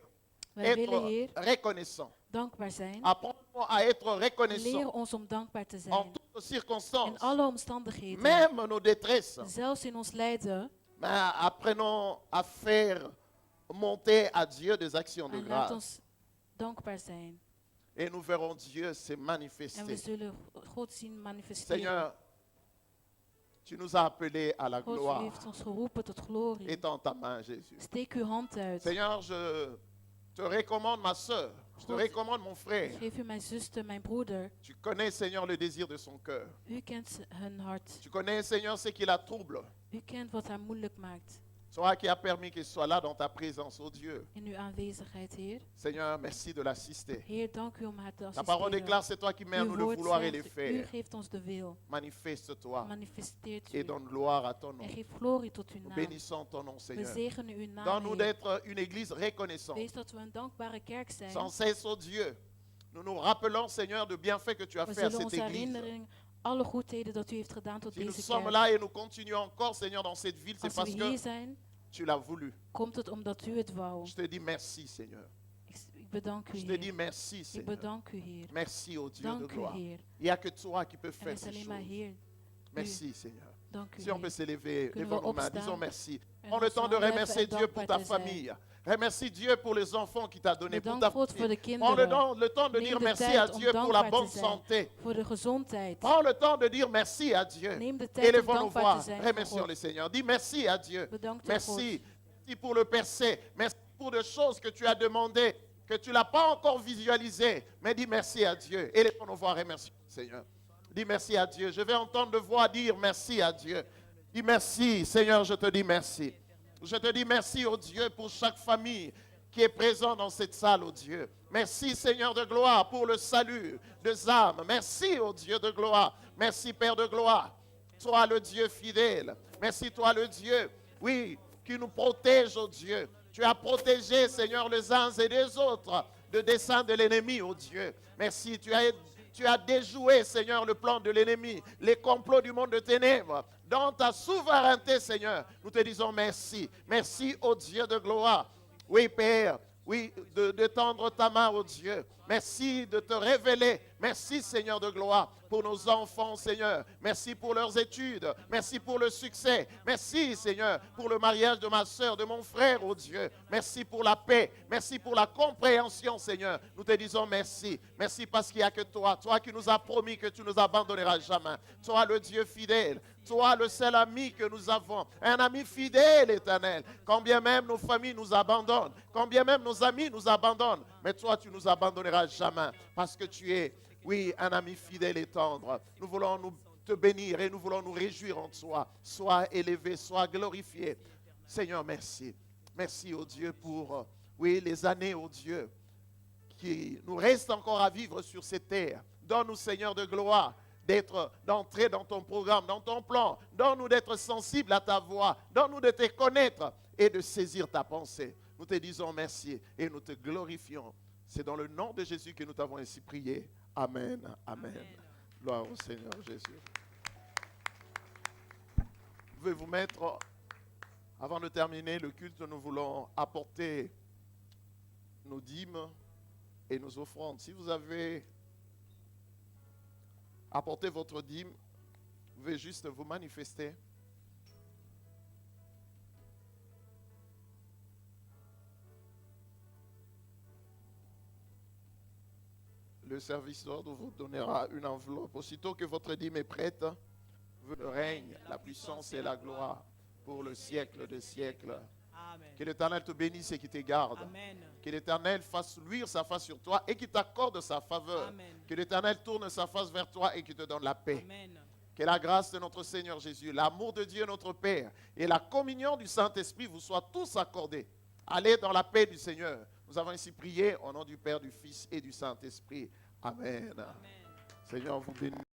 Wij willen, Heer, être reconnaissants. dankbaar zijn. Apprends-nous à être Leer reconnaissants ons om dankbaar te en zijn. toutes In circonstances, alle omstandigheden. même nos détresses. Zelfs in ons lijden. Mais apprenons à faire monter à Dieu des actions de En laat grâce. ons dankbaar zijn. Et nous verrons Dieu se En we manifester. zullen God zien manifesteren. Seigneur, tu nous as appelés à la God, u gloire. heeft ons geroepen tot glorie. Étends ta main, Jésus. Steek uw hand uit. Seigneur, je te recommande ma soeur. Je te God. recommande mon frère. Geef u mijn zuster, mijn broeder. Tu connais, Seigneur, le désir de son cœur. U kent hun hart. Tu connais, Seigneur, ce qui la trouble. U kent wat haar moeilijk maakt. Toi qui as permis qu'il soit là dans ta présence, oh Dieu. In uw aanwezigheid, Heer. Seigneur, merci de l'assister. Heer, dank u om haar te Ta parole assisteren. déclare, c'est toi qui mets en Uw nous le woord vouloir et le zegt, u faire. geeft ons de wil. Manifeste-toi Manifesteert et u. donne gloire à ton nom. En geef glorie tot uw Nous naam. bénissons ton nom, We Seigneur. zegenen uw naam, Donne-nous Heer. d'être une église reconnaissante. Wees dat we een dankbare kerk zijn. Sans cesse, oh Dieu, nous nous rappelons, Seigneur, de bienfaits que tu as We fait à zullen cette ons église. herinneren alle goedheden dat u heeft gedaan tot Si nous deze sommes kerk. là et nous continuons encore, Seigneur, dans cette ville, c'est Als we parce hier que zijn, tu l'as voulu. komt het omdat u het wou. Je te dis merci, Seigneur. Ik bedank u, Je te dis Heer. merci, Ik Seigneur. bedank u, Heer. Merci, oh Dieu de Dank u, gloire. Heer. Il n'y a que toi qui peux Er faire is ces alleen maar choses. Heer. Merci, Seigneur. Dank u, Si on peut Heer. s'élever, Kunnen levons we nos mains, opstaan disons merci. en Prends le ons temps de handen remercier heffen en Dieu pour ta dankbaar te zijn. famille. Remercie Dieu pour les enfants qu'il t'a donnés, pour Bedank ta God voor de famille. Prends kinderen. le temps de Neem dire de merci tijd à om Dieu pour la dankbaar bonne te zijn. santé. Voor de gezondheid. Prends le temps de dire merci à Dieu. Neem de tijd om Élevons nos dankbaar voix. te zijn voor Remercions God. le Seigneur. Dis merci à Dieu. Bedankt aan Merci. God. Merci pour le percé. Merci pour des choses que tu as demandées, que tu n'as pas encore visualisées. Mais dis merci à Dieu. Élevons nos voix. Remercions le Seigneur. Dis merci à Dieu. Je vais entendre de voix dire merci à Dieu. Dis merci, Seigneur, je te dis merci. Je te dis merci, oh Dieu, pour chaque famille qui est présente dans cette salle, oh Dieu. Merci, Seigneur de gloire, pour le salut des âmes. Merci, oh Dieu de gloire. Merci, Père de gloire. Toi, le Dieu fidèle. Merci, toi, le Dieu, oui, qui nous protège, oh Dieu. Tu as protégé, Seigneur, les uns et les autres de dessein de l'ennemi, oh Dieu. Merci, tu as déjoué, Seigneur, le plan de l'ennemi, les complots du monde de ténèbres. Dans ta souveraineté, Seigneur, nous te disons merci. Merci, ô Dieu de gloire. Oui, Père, oui, de tendre ta main, ô Dieu. Merci de te révéler. Merci, Seigneur de gloire, pour nos enfants, Seigneur. Merci pour leurs études. Merci pour le succès. Merci, Seigneur, pour le mariage de ma soeur, de mon frère, ô Dieu. Merci pour la paix. Merci pour la compréhension, Seigneur. Nous te disons merci. Merci parce qu'il n'y a que toi. Toi qui nous as promis que tu ne nous abandonneras jamais. Toi, le Dieu fidèle. Toi, le seul ami que nous avons. Un ami fidèle, éternel. Quand bien même nos familles nous abandonnent. Quand bien même nos amis nous abandonnent. Mais toi, tu nous abandonneras jamais. Parce que tu es, oui, un ami fidèle et tendre. Nous voulons te bénir et nous voulons nous réjouir en toi. Sois élevé, sois glorifié. Seigneur, merci. Merci, oh Dieu, pour, oui, les années, oh Dieu, qui nous restent encore à vivre sur cette terre. Donne-nous, Seigneur de gloire, d'entrer dans ton programme, dans ton plan. Donne-nous d'être sensibles à ta voix. Donne-nous de te connaître et de saisir ta pensée. Nous te disons merci et nous te glorifions. C'est dans le nom de Jésus que nous t'avons ainsi prié. Amen. Amen. Amen. Gloire au Seigneur Jésus. Vous pouvez vous mettre, avant de terminer le culte, nous voulons apporter nos dîmes et nos offrandes. Si vous avez apporté votre dîme, vous pouvez juste vous manifester. Le service d'ordre vous donnera une enveloppe. Aussitôt que votre dîme est prête, le règne, la puissance et la gloire pour le siècle des siècles. Amen. Que l'Éternel te bénisse et qu'il te garde. Amen. Que l'Éternel fasse luire sa face sur toi et qu'il t'accorde sa faveur. Amen. Que l'Éternel tourne sa face vers toi et qu'il te donne la paix. Amen. Que la grâce de notre Seigneur Jésus, l'amour de Dieu notre Père et la communion du Saint-Esprit vous soient tous accordés. Allez dans la paix du Seigneur. Nous avons ainsi prié au nom du Père, du Fils et du Saint-Esprit. Amen. Amen. Seigneur, vous bénisse.